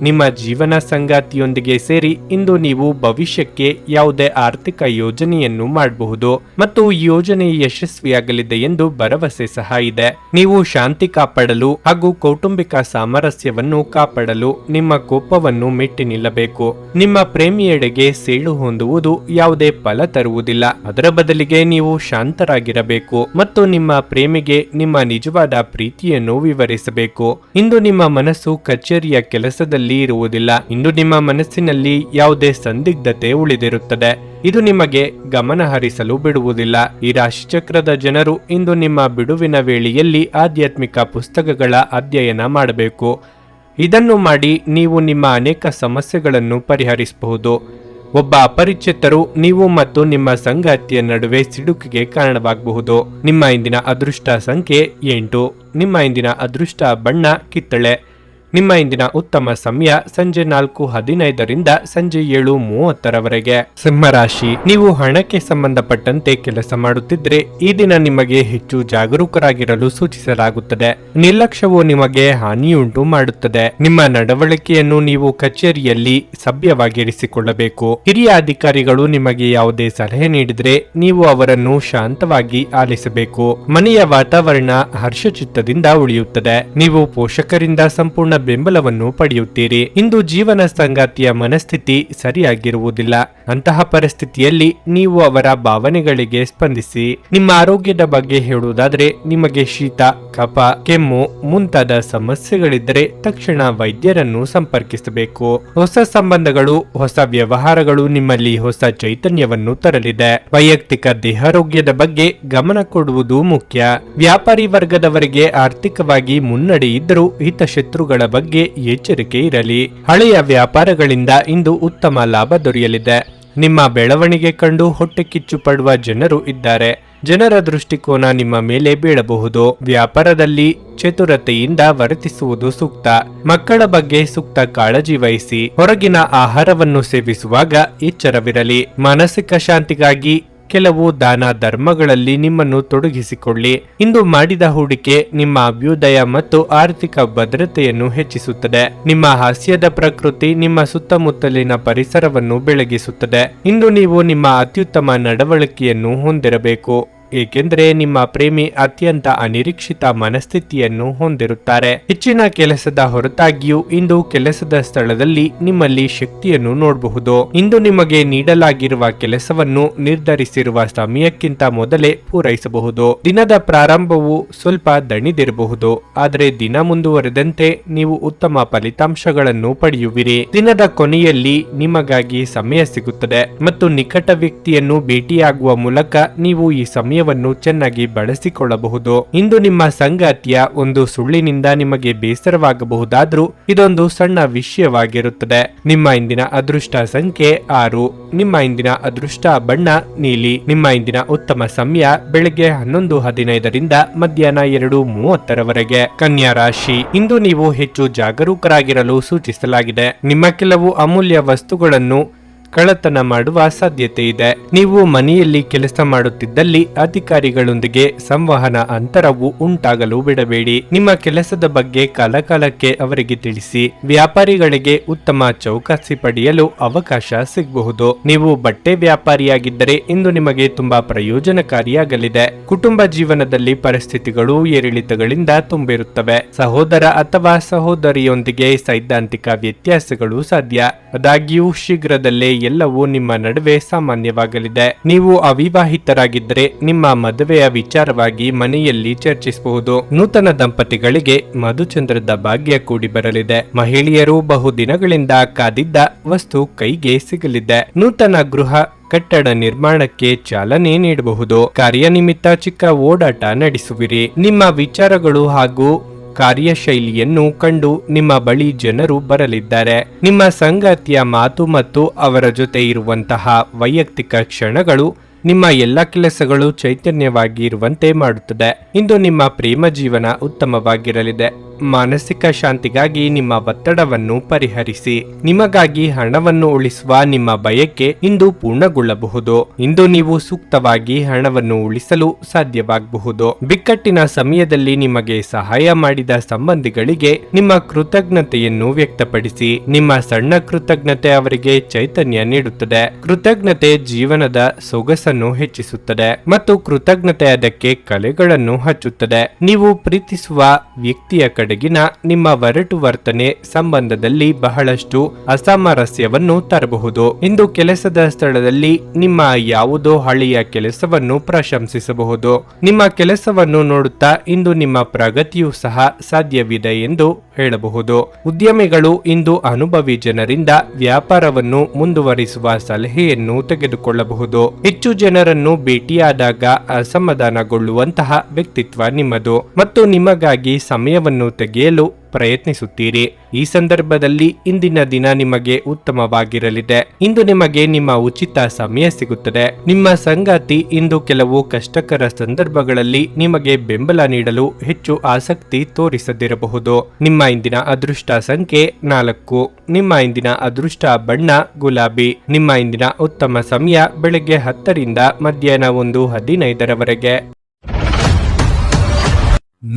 Speaker 1: ನಿಮ್ಮ ಜೀವನ ಸಂಗಾತಿಯೊಂದಿಗೆ ಸೇರಿ ಇಂದು ನೀವು ಭವಿಷ್ಯಕ್ಕೆ ಯಾವುದೇ ಆರ್ಥಿಕ ಯೋಜನೆಯನ್ನು ಮಾಡಬಹುದು ಮತ್ತು ಈ ಯೋಜನೆ ಯಶಸ್ವಿಯಾಗಲಿದೆ ಎಂದು ಭರವಸೆ ಸಹ ಇದೆ. ನೀವು ಶಾಂತಿ ಕಾಪಾಡಲು ಹಾಗೂ ಕೌಟುಂಬಿಕ ಸಾಮರಸ್ಯವನ್ನು ಕಾಪಾಡಲು ನಿಮ್ಮ ಕೋಪವನ್ನು ಮೆಟ್ಟಿ ನಿಲ್ಲಬೇಕು. ನಿಮ್ಮ ಪ್ರೇಮಿಯೆಡೆಗೆ ಸೇಡು ಹೊಂದುವುದು ಯಾವುದೇ ಫಲ ತರುವುದಿಲ್ಲ. ಅದರ ಬದಲಿಗೆ ನೀವು ಶಾಂತರಾಗಿರಬೇಕು ಮತ್ತು ನಿಮ್ಮ ಪ್ರೇಮಿಗೆ ನಿಮ್ಮ ನಿಜವಾದ ಪ್ರೀತಿಯನ್ನು ವಿವರಿಸಬೇಕು. ಇಂದು ನಿಮ್ಮ ಮನಸ್ಸು ಕಚೇರಿಯ ಕೆಲಸದಲ್ಲಿ ಇರುವುದಿಲ್ಲ. ಇಂದು ನಿಮ್ಮ ಮನಸ್ಸಿನಲ್ಲಿ ಯಾವುದೇ ಸಂದಿಗ್ಧತೆ ಉಳಿದಿರುತ್ತದೆ. ಇದು ನಿಮಗೆ ಗಮನ ಹರಿಸಲು ಬಿಡುವುದಿಲ್ಲ. ಈ ರಾಶಿಚಕ್ರದ ಜನರು ಇಂದು ನಿಮ್ಮ ಬಿಡುವಿನ ವೇಳೆಯಲ್ಲಿ ಆಧ್ಯಾತ್ಮಿಕ ಪುಸ್ತಕಗಳ ಅಧ್ಯಯನ ಮಾಡಬೇಕು. ಇದನ್ನು ಮಾಡಿ ನೀವು ನಿಮ್ಮ ಅನೇಕ ಸಮಸ್ಯೆಗಳನ್ನು ಪರಿಹರಿಸಬಹುದು. ಒಬ್ಬ ಅಪರಿಚಿತರು ನೀವು ಮತ್ತು ನಿಮ್ಮ ಸಂಗಾತಿಯ ನಡುವೆ ಸಿಡುಕಿಗೆ ಕಾರಣವಾಗಬಹುದು. ನಿಮ್ಮ ಇಂದಿನ ಅದೃಷ್ಟ ಸಂಖ್ಯೆ 8. ನಿಮ್ಮ ಇಂದಿನ ಅದೃಷ್ಟ ಬಣ್ಣ ಕಿತ್ತಳೆ. ನಿಮ್ಮ ಇಂದಿನ ಉತ್ತಮ ಸಮಯ ಸಂಜೆ 4:15 ಸಂಜೆ 7:30 ಸಿಂಹರಾಶಿ, ನೀವು ಹಣಕ್ಕೆ ಸಂಬಂಧಪಟ್ಟಂತೆ ಕೆಲಸ ಮಾಡುತ್ತಿದ್ರೆ ಈ ದಿನ ನಿಮಗೆ ಹೆಚ್ಚು ಜಾಗರೂಕರಾಗಿರಲು ಸೂಚಿಸಲಾಗುತ್ತದೆ. ನಿರ್ಲಕ್ಷ್ಯವು ನಿಮಗೆ ಹಾನಿಯುಂಟು ಮಾಡುತ್ತದೆ. ನಿಮ್ಮ ನಡವಳಿಕೆಯನ್ನು ನೀವು ಕಚೇರಿಯಲ್ಲಿ ಸಭ್ಯವಾಗಿರಿಸಿಕೊಳ್ಳಬೇಕು. ಹಿರಿಯ ಅಧಿಕಾರಿಗಳು ನಿಮಗೆ ಯಾವುದೇ ಸಲಹೆ ನೀಡಿದರೆ ನೀವು ಅವರನ್ನು ಶಾಂತವಾಗಿ ಆಲಿಸಬೇಕು. ಮನೆಯ ವಾತಾವರಣ ಹರ್ಷಚಿತ್ತದಿಂದ ಉಳಿಯುತ್ತದೆ. ನೀವು ಪೋಷಕರಿಂದ ಸಂಪೂರ್ಣ ಬೆಂಬಲವನ್ನು ಪಡೆಯುತ್ತೀರಿ. ಇಂದು ಜೀವನ ಸಂಗಾತಿಯ ಮನಸ್ಥಿತಿ ಸರಿಯಾಗಿರುವುದಿಲ್ಲ. ಅಂತಹ ಪರಿಸ್ಥಿತಿಯಲ್ಲಿ ನೀವು ಅವರ ಭಾವನೆಗಳಿಗೆ ಸ್ಪಂದಿಸಿ. ನಿಮ್ಮ ಆರೋಗ್ಯದ ಬಗ್ಗೆ ಹೇಳುವುದಾದರೆ ನಿಮಗೆ ಶೀತ, ಕಫ, ಕೆಮ್ಮು ಮುಂತಾದ ಸಮಸ್ಯೆಗಳಿದ್ದರೆ ತಕ್ಷಣ ವೈದ್ಯರನ್ನು ಸಂಪರ್ಕಿಸಬೇಕು. ಹೊಸ ಸಂಬಂಧಗಳು, ಹೊಸ ವ್ಯವಹಾರಗಳು ನಿಮ್ಮಲ್ಲಿ ಹೊಸ ಚೈತನ್ಯವನ್ನು ತರಲಿದೆ. ವೈಯಕ್ತಿಕ ದೇಹಾರೋಗ್ಯದ ಬಗ್ಗೆ ಗಮನ ಕೊಡುವುದು ಮುಖ್ಯ. ವ್ಯಾಪಾರಿ ವರ್ಗದವರಿಗೆ ಆರ್ಥಿಕವಾಗಿ ಮುನ್ನಡೆ ಇದ್ದರೂ ಹಿತಶತ್ರುಗಳ ಬಗ್ಗೆ ಎಚ್ಚರಿಕೆ ಇರಲಿ. ಹಳೆಯ ವ್ಯಾಪಾರಗಳಿಂದ ಇಂದು ಉತ್ತಮ ಲಾಭ ದೊರೆಯಲಿದೆ. ನಿಮ್ಮ ಬೆಳವಣಿಗೆ ಕಂಡು ಹೊಟ್ಟೆ ಕಿಚ್ಚು ಪಡುವ ಜನರು ಇದ್ದಾರೆ. ಜನರ ದೃಷ್ಟಿಕೋನ ನಿಮ್ಮ ಮೇಲೆ ಬೀಳಬಹುದು. ವ್ಯಾಪಾರದಲ್ಲಿ ಚತುರತೆಯಿಂದ ವರ್ತಿಸುವುದು ಸೂಕ್ತ. ಮಕ್ಕಳ ಬಗ್ಗೆ ಸೂಕ್ತ ಕಾಳಜಿ ವಹಿಸಿ. ಹೊರಗಿನ ಆಹಾರವನ್ನು ಸೇವಿಸುವಾಗ ಎಚ್ಚರವಿರಲಿ. ಮಾನಸಿಕ ಶಾಂತಿಗಾಗಿ ಕೆಲವು ದಾನ ಧರ್ಮಗಳಲ್ಲಿ ನಿಮ್ಮನ್ನು ತೊಡಗಿಸಿಕೊಳ್ಳಿ. ಇಂದು ಮಾಡಿದ ಹೂಡಿಕೆ ನಿಮ್ಮ ಅಭ್ಯುದಯ ಮತ್ತು ಆರ್ಥಿಕ ಭದ್ರತೆಯನ್ನು ಹೆಚ್ಚಿಸುತ್ತದೆ. ನಿಮ್ಮ ಹಾಸ್ಯದ ಪ್ರಕೃತಿ ನಿಮ್ಮ ಸುತ್ತಮುತ್ತಲಿನ ಪರಿಸರವನ್ನು ಬೆಳಗಿಸುತ್ತದೆ. ಇಂದು ನೀವು ನಿಮ್ಮ ಅತ್ಯುತ್ತಮ ನಡವಳಿಕೆಯನ್ನು ಹೊಂದಿರಬೇಕು, ಏಕೆಂದರೆ ನಿಮ್ಮ ಪ್ರೇಮಿ ಅತ್ಯಂತ ಅನಿರೀಕ್ಷಿತ ಮನಸ್ಥಿತಿಯನ್ನು ಹೊಂದಿರುತ್ತಾರೆ. ಹೆಚ್ಚಿನ ಕೆಲಸದ ಹೊರತಾಗಿಯೂ ಇಂದು ಕೆಲಸದ ಸ್ಥಳದಲ್ಲಿ ನಿಮ್ಮಲ್ಲಿ ಶಕ್ತಿಯನ್ನು ನೋಡಬಹುದು. ಇಂದು ನಿಮಗೆ ನೀಡಲಾಗಿರುವ ಕೆಲಸವನ್ನು ನಿರ್ಧರಿಸಿರುವ ಸಮಯಕ್ಕಿಂತ ಮೊದಲೇ ಪೂರೈಸಬಹುದು. ದಿನದ ಪ್ರಾರಂಭವು ಸ್ವಲ್ಪ ದಣಿದಿರಬಹುದು, ಆದರೆ ದಿನ ಮುಂದುವರೆದಂತೆ ನೀವು ಉತ್ತಮ ಫಲಿತಾಂಶಗಳನ್ನು ಪಡೆಯುವಿರಿ. ದಿನದ ಕೊನೆಯಲ್ಲಿ ನಿಮಗಾಗಿ ಸಮಯ ಸಿಗುತ್ತದೆ ಮತ್ತು ನಿಕಟ ವ್ಯಕ್ತಿಯನ್ನು ಭೇಟಿಯಾಗುವ ಮೂಲಕ ನೀವು ಈ ಸಮಯವನ್ನು ಚೆನ್ನಾಗಿ ಬಳಸಿಕೊಳ್ಳಬಹುದು. ಇಂದು ನಿಮ್ಮ ಸಂಗಾತಿಯ ಒಂದು ಸುಳ್ಳಿನಿಂದ ನಿಮಗೆ ಬೇಸರವಾಗಬಹುದಾದ್ರೂ ಇದೊಂದು ಸಣ್ಣ ವಿಷಯವಾಗಿರುತ್ತದೆ. ನಿಮ್ಮ ಇಂದಿನ ಅದೃಷ್ಟ ಸಂಖ್ಯೆ 6. ನಿಮ್ಮ ಇಂದಿನ ಅದೃಷ್ಟ ಬಣ್ಣ ನೀಲಿ. ನಿಮ್ಮ ಇಂದಿನ ಉತ್ತಮ ಸಮಯ ಬೆಳಗ್ಗೆ 11:15 ಮಧ್ಯಾಹ್ನ 2:30 ಕನ್ಯಾ ರಾಶಿ, ಇಂದು ನೀವು ಹೆಚ್ಚು ಜಾಗರೂಕರಾಗಿರಲು ಸೂಚಿಸಲಾಗಿದೆ. ನಿಮ್ಮ ಕೆಲವು ಅಮೂಲ್ಯ ವಸ್ತುಗಳನ್ನು ಕಳ್ಳತನ ಮಾಡುವ ಸಾಧ್ಯತೆ ಇದೆ. ನೀವು ಮನೆಯಲ್ಲಿ ಕೆಲಸ ಮಾಡುತ್ತಿದ್ದಲ್ಲಿ ಅಧಿಕಾರಿಗಳೊಂದಿಗೆ ಸಂವಹನ ಅಂತರವು ಉಂಟಾಗಲು ಬಿಡಬೇಡಿ. ನಿಮ್ಮ ಕೆಲಸದ ಬಗ್ಗೆ ಕಾಲಕಾಲಕ್ಕೆ ಅವರಿಗೆ ತಿಳಿಸಿ. ವ್ಯಾಪಾರಿಗಳಿಗೆ ಉತ್ತಮ ಚೌಕಾಸಿ ಪಡೆಯಲು ಅವಕಾಶ ಸಿಗಬಹುದು. ನೀವು ಬಟ್ಟೆ ವ್ಯಾಪಾರಿಯಾಗಿದ್ದರೆ ಇಂದು ನಿಮಗೆ ತುಂಬಾ ಪ್ರಯೋಜನಕಾರಿಯಾಗಲಿದೆ. ಕುಟುಂಬ ಜೀವನದಲ್ಲಿ ಪರಿಸ್ಥಿತಿಗಳು ಏರಿಳಿತಗಳಿಂದ ತುಂಬಿರುತ್ತವೆ. ಸಹೋದರ ಅಥವಾ ಸಹೋದರಿಯೊಂದಿಗೆ ಸೈದ್ಧಾಂತಿಕ ವ್ಯತ್ಯಾಸಗಳು ಸಾಧ್ಯ. ಆದಾಗ್ಯೂ ಶೀಘ್ರದಲ್ಲೇ ಎಲ್ಲವೂ ನಿಮ್ಮ ನಡುವೆ ಸಾಮಾನ್ಯವಾಗಲಿದೆ. ನೀವು ಅವಿವಾಹಿತರಾಗಿದ್ದರೆ ನಿಮ್ಮ ಮದುವೆಯ ವಿಚಾರವಾಗಿ ಮನೆಯಲ್ಲಿ ಚರ್ಚಿಸಬಹುದು. ನೂತನ ದಂಪತಿಗಳಿಗೆ ಮಧುಚಂದ್ರದ ಭಾಗ್ಯ ಕೂಡಿ ಬರಲಿದೆ. ಮಹಿಳೆಯರು ಬಹುದಿನಗಳಿಂದ ಕಾದಿದ್ದ ವಸ್ತು ಕೈಗೆ ಸಿಗಲಿದೆ. ನೂತನ ಗೃಹ ಕಟ್ಟಡ ನಿರ್ಮಾಣಕ್ಕೆ ಚಾಲನೆ ನೀಡಬಹುದು. ಕಾರ್ಯನಿಮಿತ್ತ ಚಿಕ್ಕ ಓಡಾಟ ನಡೆಸುವಿರಿ. ನಿಮ್ಮ ವಿಚಾರಗಳು ಹಾಗೂ ಕಾರ್ಯಶೈಲಿಯನ್ನು ಕಂಡು ನಿಮ್ಮ ಬಳಿ ಜನರು ಬರಲಿದ್ದಾರೆ. ನಿಮ್ಮ ಸಂಗಾತಿಯ ಮಾತು ಮತ್ತು ಅವರ ಜೊತೆ ಇರುವಂತಹ ವೈಯಕ್ತಿಕ ಕ್ಷಣಗಳು ನಿಮ್ಮ ಎಲ್ಲ ಕೆಲಸಗಳು ಚೈತನ್ಯವಾಗಿ ಇರುವಂತೆ ಮಾಡುತ್ತದೆ. ಇಂದು ನಿಮ್ಮ ಪ್ರೇಮ ಜೀವನ ಉತ್ತಮವಾಗಿರಲಿದೆ. ಮಾನಸಿಕ ಶಾಂತಿಗಾಗಿ ನಿಮ್ಮ ಒತ್ತಡವನ್ನು ಪರಿಹರಿಸಿ. ನಿಮಗಾಗಿ ಹಣವನ್ನು ಉಳಿಸುವ ನಿಮ್ಮ ಬಯಕೆ ಇಂದು ಪೂರ್ಣಗೊಳ್ಳಬಹುದು. ಇಂದು ನೀವು ಸೂಕ್ತವಾಗಿ ಹಣವನ್ನು ಉಳಿಸಲು ಸಾಧ್ಯವಾಗಬಹುದು. ಬಿಕ್ಕಟ್ಟಿನ ಸಮಯದಲ್ಲಿ ನಿಮಗೆ ಸಹಾಯ ಮಾಡಿದ ಸಂಬಂಧಿಗಳಿಗೆ ನಿಮ್ಮ ಕೃತಜ್ಞತೆಯನ್ನು ವ್ಯಕ್ತಪಡಿಸಿ. ನಿಮ್ಮ ಸಣ್ಣ ಕೃತಜ್ಞತೆ ಅವರಿಗೆ ಚೈತನ್ಯ ನೀಡುತ್ತದೆ. ಕೃತಜ್ಞತೆ ಜೀವನದ ಸೊಗಸನ್ನು ಹೆಚ್ಚಿಸುತ್ತದೆ ಮತ್ತು ಕೃತಜ್ಞತೆ ಅದಕ್ಕೆ ಕಲೆಗಳನ್ನು ಹಚ್ಚುತ್ತದೆ. ನೀವು ಪ್ರೀತಿಸುವ ವ್ಯಕ್ತಿಯ ಕಡೆಗಿನ ನಿಮ್ಮ ಒರಟು ವರ್ತನೆ ಸಂಬಂಧದಲ್ಲಿ ಬಹಳಷ್ಟು ಅಸಾಮರಸ್ಯವನ್ನು ತರಬಹುದು. ಇಂದು ಕೆಲಸದ ಸ್ಥಳದಲ್ಲಿ ನಿಮ್ಮ ಯಾವುದೋ ಹಳೆಯ ಕೆಲಸವನ್ನು ಪ್ರಶಂಸಿಸಬಹುದು. ನಿಮ್ಮ ಕೆಲಸವನ್ನು ನೋಡುತ್ತಾ ಇಂದು ನಿಮ್ಮ ಪ್ರಗತಿಯೂ ಸಹ ಸಾಧ್ಯವಿದೆ ಎಂದು ಹೇಳಬಹುದು. ಉದ್ಯಮಿಗಳು ಇಂದು ಅನುಭವಿ ಜನರಿಂದ ವ್ಯಾಪಾರವನ್ನು ಮುಂದುವರಿಸುವ ಸಲಹೆಯನ್ನು ತೆಗೆದುಕೊಳ್ಳಬಹುದು. ಹೆಚ್ಚು ಜನರನ್ನು ಭೇಟಿಯಾದಾಗ ಅಸಮಾಧಾನಗೊಳ್ಳುವಂತಹ ವ್ಯಕ್ತಿತ್ವ ನಿಮ್ಮದು ಮತ್ತು ನಿಮಗಾಗಿ ಸಮಯವನ್ನು ತೆಗೆಯಲು ಪ್ರಯತ್ನಿಸುತ್ತೀರಿ. ಈ ಸಂದರ್ಭದಲ್ಲಿ ಇಂದಿನ ದಿನ ನಿಮಗೆ ಉತ್ತಮವಾಗಿರಲಿದೆ. ಇಂದು ನಿಮಗೆ ನಿಮ್ಮ ಉಚಿತ ಸಮಯ ಸಿಗುತ್ತದೆ. ನಿಮ್ಮ ಸಂಗಾತಿ ಇಂದು ಕೆಲವು ಕಷ್ಟಕರ ಸಂದರ್ಭಗಳಲ್ಲಿ ನಿಮಗೆ ಬೆಂಬಲ ನೀಡಲು ಹೆಚ್ಚು ಆಸಕ್ತಿ ತೋರಿಸದಿರಬಹುದು. ನಿಮ್ಮ ಇಂದಿನ ಅದೃಷ್ಟ ಸಂಖ್ಯೆ 4. ನಿಮ್ಮ ಇಂದಿನ ಅದೃಷ್ಟ ಬಣ್ಣ ಗುಲಾಬಿ. ನಿಮ್ಮ ಇಂದಿನ ಉತ್ತಮ ಸಮಯ ಬೆಳಗ್ಗೆ 10 ರಿಂದ ಮಧ್ಯಾಹ್ನ 1:15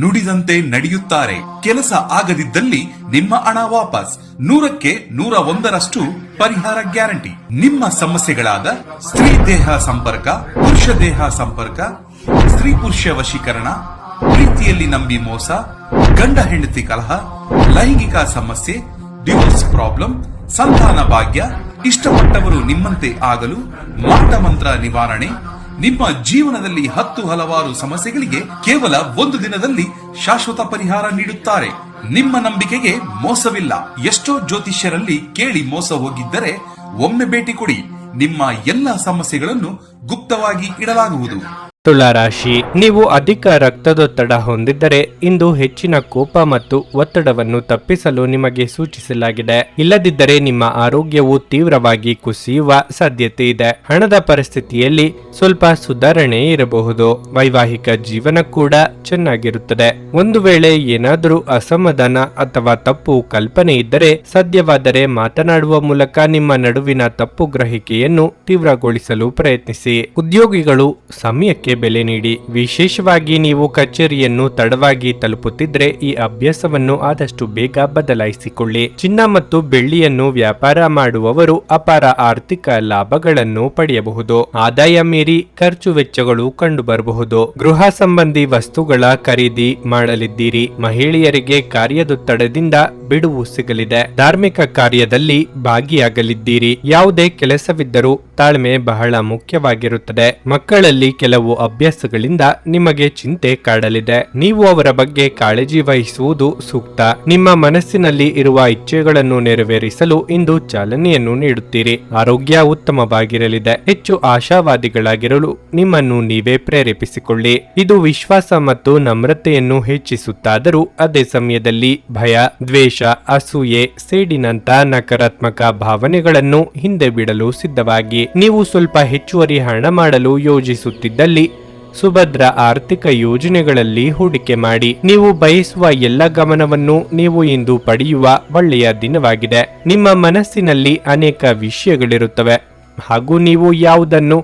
Speaker 2: ನುಡಿದಂತೆ ನಡೆಯುತ್ತಾರೆ. ಕೆಲಸ ಆಗದಿದ್ದಲ್ಲಿ ನಿಮ್ಮ ಹಣ ವಾಪಸ್. 100ಕ್ಕೆ 101ರಷ್ಟು ಪರಿಹಾರ ಗ್ಯಾರಂಟಿ. ನಿಮ್ಮ ಸಮಸ್ಯೆಗಳಾದ ಸ್ತ್ರೀ ದೇಹ ಸಂಪರ್ಕ, ಪುರುಷ ದೇಹ ಸಂಪರ್ಕ, ಸ್ತ್ರೀ ಪುರುಷ ವಶೀಕರಣ, ಪ್ರೀತಿಯಲ್ಲಿ ನಂಬಿ ಮೋಸ, ಗಂಡ ಹೆಂಡತಿ ಕಲಹ, ಲೈಂಗಿಕ ಸಮಸ್ಯೆ, ಡಿವೋರ್ಸ್ ಪ್ರಾಬ್ಲಮ್, ಸಂತಾನ ಭಾಗ್ಯ, ಇಷ್ಟಪಟ್ಟವರು ನಿಮ್ಮಂತೆ ಆಗಲು, ಮಾಟ ಮಂತ್ರ ನಿವಾರಣೆ, ನಿಮ್ಮ ಜೀವನದಲ್ಲಿ 10 ಹಲವಾರು ಸಮಸ್ಯೆಗಳಿಗೆ ಕೇವಲ 1 ದಿನದಲ್ಲಿ ಶಾಶ್ವತ ಪರಿಹಾರ ನೀಡುತ್ತಾರೆ. ನಿಮ್ಮ ನಂಬಿಕೆಗೆ ಮೋಸವಿಲ್ಲ. ಎಷ್ಟೋ ಜ್ಯೋತಿಷ್ಯರಲ್ಲಿ ಕೇಳಿ ಮೋಸ ಹೋಗಿದ್ದರೆ ಒಮ್ಮೆ ಭೇಟಿ ಕೊಡಿ. ನಿಮ್ಮ ಎಲ್ಲ ಸಮಸ್ಯೆಗಳನ್ನು ಗುಪ್ತವಾಗಿ ಇಡಲಾಗುವುದು.
Speaker 1: ತುಲಾರಾಶಿ, ನೀವು ಅಧಿಕ ರಕ್ತದೊತ್ತಡ ಹೊಂದಿದ್ದರೆ ಇಂದು ಹೆಚ್ಚಿನ ಕೋಪ ಮತ್ತು ಒತ್ತಡವನ್ನು ತಪ್ಪಿಸಲು ನಿಮಗೆ ಸೂಚಿಸಲಾಗಿದೆ. ಇಲ್ಲದಿದ್ದರೆ ನಿಮ್ಮ ಆರೋಗ್ಯವು ತೀವ್ರವಾಗಿ ಕುಸಿಯುವ ಸಾಧ್ಯತೆ ಇದೆ. ಹಣದ ಪರಿಸ್ಥಿತಿಯಲ್ಲಿ ಸ್ವಲ್ಪ ಸುಧಾರಣೆ ಇರಬಹುದು. ವೈವಾಹಿಕ ಜೀವನ ಕೂಡ ಚೆನ್ನಾಗಿರುತ್ತದೆ. ಒಂದು ವೇಳೆ ಏನಾದರೂ ಅಸಮಾಧಾನ ಅಥವಾ ತಪ್ಪು ಕಲ್ಪನೆ ಇದ್ದರೆ ಸಾಧ್ಯವಾದರೆ ಮಾತನಾಡುವ ಮೂಲಕ ನಿಮ್ಮ ನಡುವಿನ ತಪ್ಪು ಗ್ರಹಿಕೆಯನ್ನು ತೀವ್ರಗೊಳಿಸಲು ಪ್ರಯತ್ನಿಸಿ. ಉದ್ಯೋಗಿಗಳು ಸಮಯಕ್ಕೆ ಬೆಲೆ ನೀಡಿ. ವಿಶೇಷವಾಗಿ ನೀವು ಕಚೇರಿಯನ್ನು ತಡವಾಗಿ ತಲುಪುತ್ತಿದ್ರೆ ಈ ಅಭ್ಯಾಸವನ್ನು ಆದಷ್ಟು ಬೇಗ ಬದಲಾಯಿಸಿಕೊಳ್ಳಿ. ಚಿನ್ನ ಮತ್ತು ಬೆಳ್ಳಿಯನ್ನು ವ್ಯಾಪಾರ ಮಾಡುವವರು ಅಪಾರ ಆರ್ಥಿಕ ಲಾಭಗಳನ್ನು ಪಡೆಯಬಹುದು. ಆದಾಯ ಮೀರಿ ಖರ್ಚು ವೆಚ್ಚಗಳು ಕಂಡುಬರಬಹುದು. ಗೃಹ ಸಂಬಂಧಿ ವಸ್ತುಗಳ ಖರೀದಿ ಮಾಡಲಿದ್ದೀರಿ. ಮಹಿಳೆಯರಿಗೆ ಕಾರ್ಯದೊತ್ತಡದಿಂದ ಬಿಡುವು ಸಿಗಲಿದೆ. ಧಾರ್ಮಿಕ ಕಾರ್ಯದಲ್ಲಿ ಭಾಗಿಯಾಗಲಿದ್ದೀರಿ. ಯಾವುದೇ ಕೆಲಸವಿದ್ದರೂ ತಾಳ್ಮೆ ಬಹಳ ಮುಖ್ಯವಾಗಿರುತ್ತದೆ. ಮಕ್ಕಳಲ್ಲಿ ಕೆಲವು ಅಭ್ಯಾಸಗಳಿಂದ ನಿಮಗೆ ಚಿಂತೆ ಕಾಡಲಿದೆ. ನೀವು ಅವರ ಬಗ್ಗೆ ಕಾಳಜಿ ವಹಿಸುವುದು ಸೂಕ್ತ. ನಿಮ್ಮ ಮನಸ್ಸಿನಲ್ಲಿ ಇರುವ ಇಚ್ಛೆಗಳನ್ನು ನೆರವೇರಿಸಲು ಇಂದು ಚಾಲನೆಯನ್ನು ನೀಡುತ್ತೀರಿ. ಆರೋಗ್ಯ ಉತ್ತಮವಾಗಿರಲಿದೆ. ಹೆಚ್ಚು ಆಶಾವಾದಿಗಳಾಗಿರಲು ನಿಮ್ಮನ್ನು ನೀವೇ ಪ್ರೇರೇಪಿಸಿಕೊಳ್ಳಿ. ಇದು ವಿಶ್ವಾಸ ಮತ್ತು ನಮ್ರತೆಯನ್ನು ಹೆಚ್ಚಿಸುತ್ತಾದರೂ ಅದೇ ಸಮಯದಲ್ಲಿ ಭಯ, ದ್ವೇಷ, ಅಸೂಯೆ, ಸೇಡಿನಂತ ನಕಾರಾತ್ಮಕ ಭಾವನೆಗಳನ್ನು ಹಿಂದೆ ಬಿಡಲು ಸಿದ್ಧವಾಗಿ. ನೀವು ಸ್ವಲ್ಪ ಹೆಚ್ಚುವರಿ ಹಣ ಮಾಡಲು ಯೋಜಿಸುತ್ತಿದ್ದಲ್ಲಿ ಸುಭದ್ರ ಆರ್ಥಿಕ ಯೋಜನೆಗಳಲ್ಲಿ ಹೂಡಿಕೆ ಮಾಡಿ. ನೀವು ಬಯಸುವ ಎಲ್ಲ ಗಮನವನ್ನು ನೀವು ಇಂದು ಪಡೆಯುವ ಒಳ್ಳೆಯ ದಿನವಾಗಿದೆ. ನಿಮ್ಮ ಮನಸ್ಸಿನಲ್ಲಿ ಅನೇಕ ವಿಷಯಗಳಿರುತ್ತವೆ ಹಾಗೂ ನೀವು ಯಾವುದನ್ನು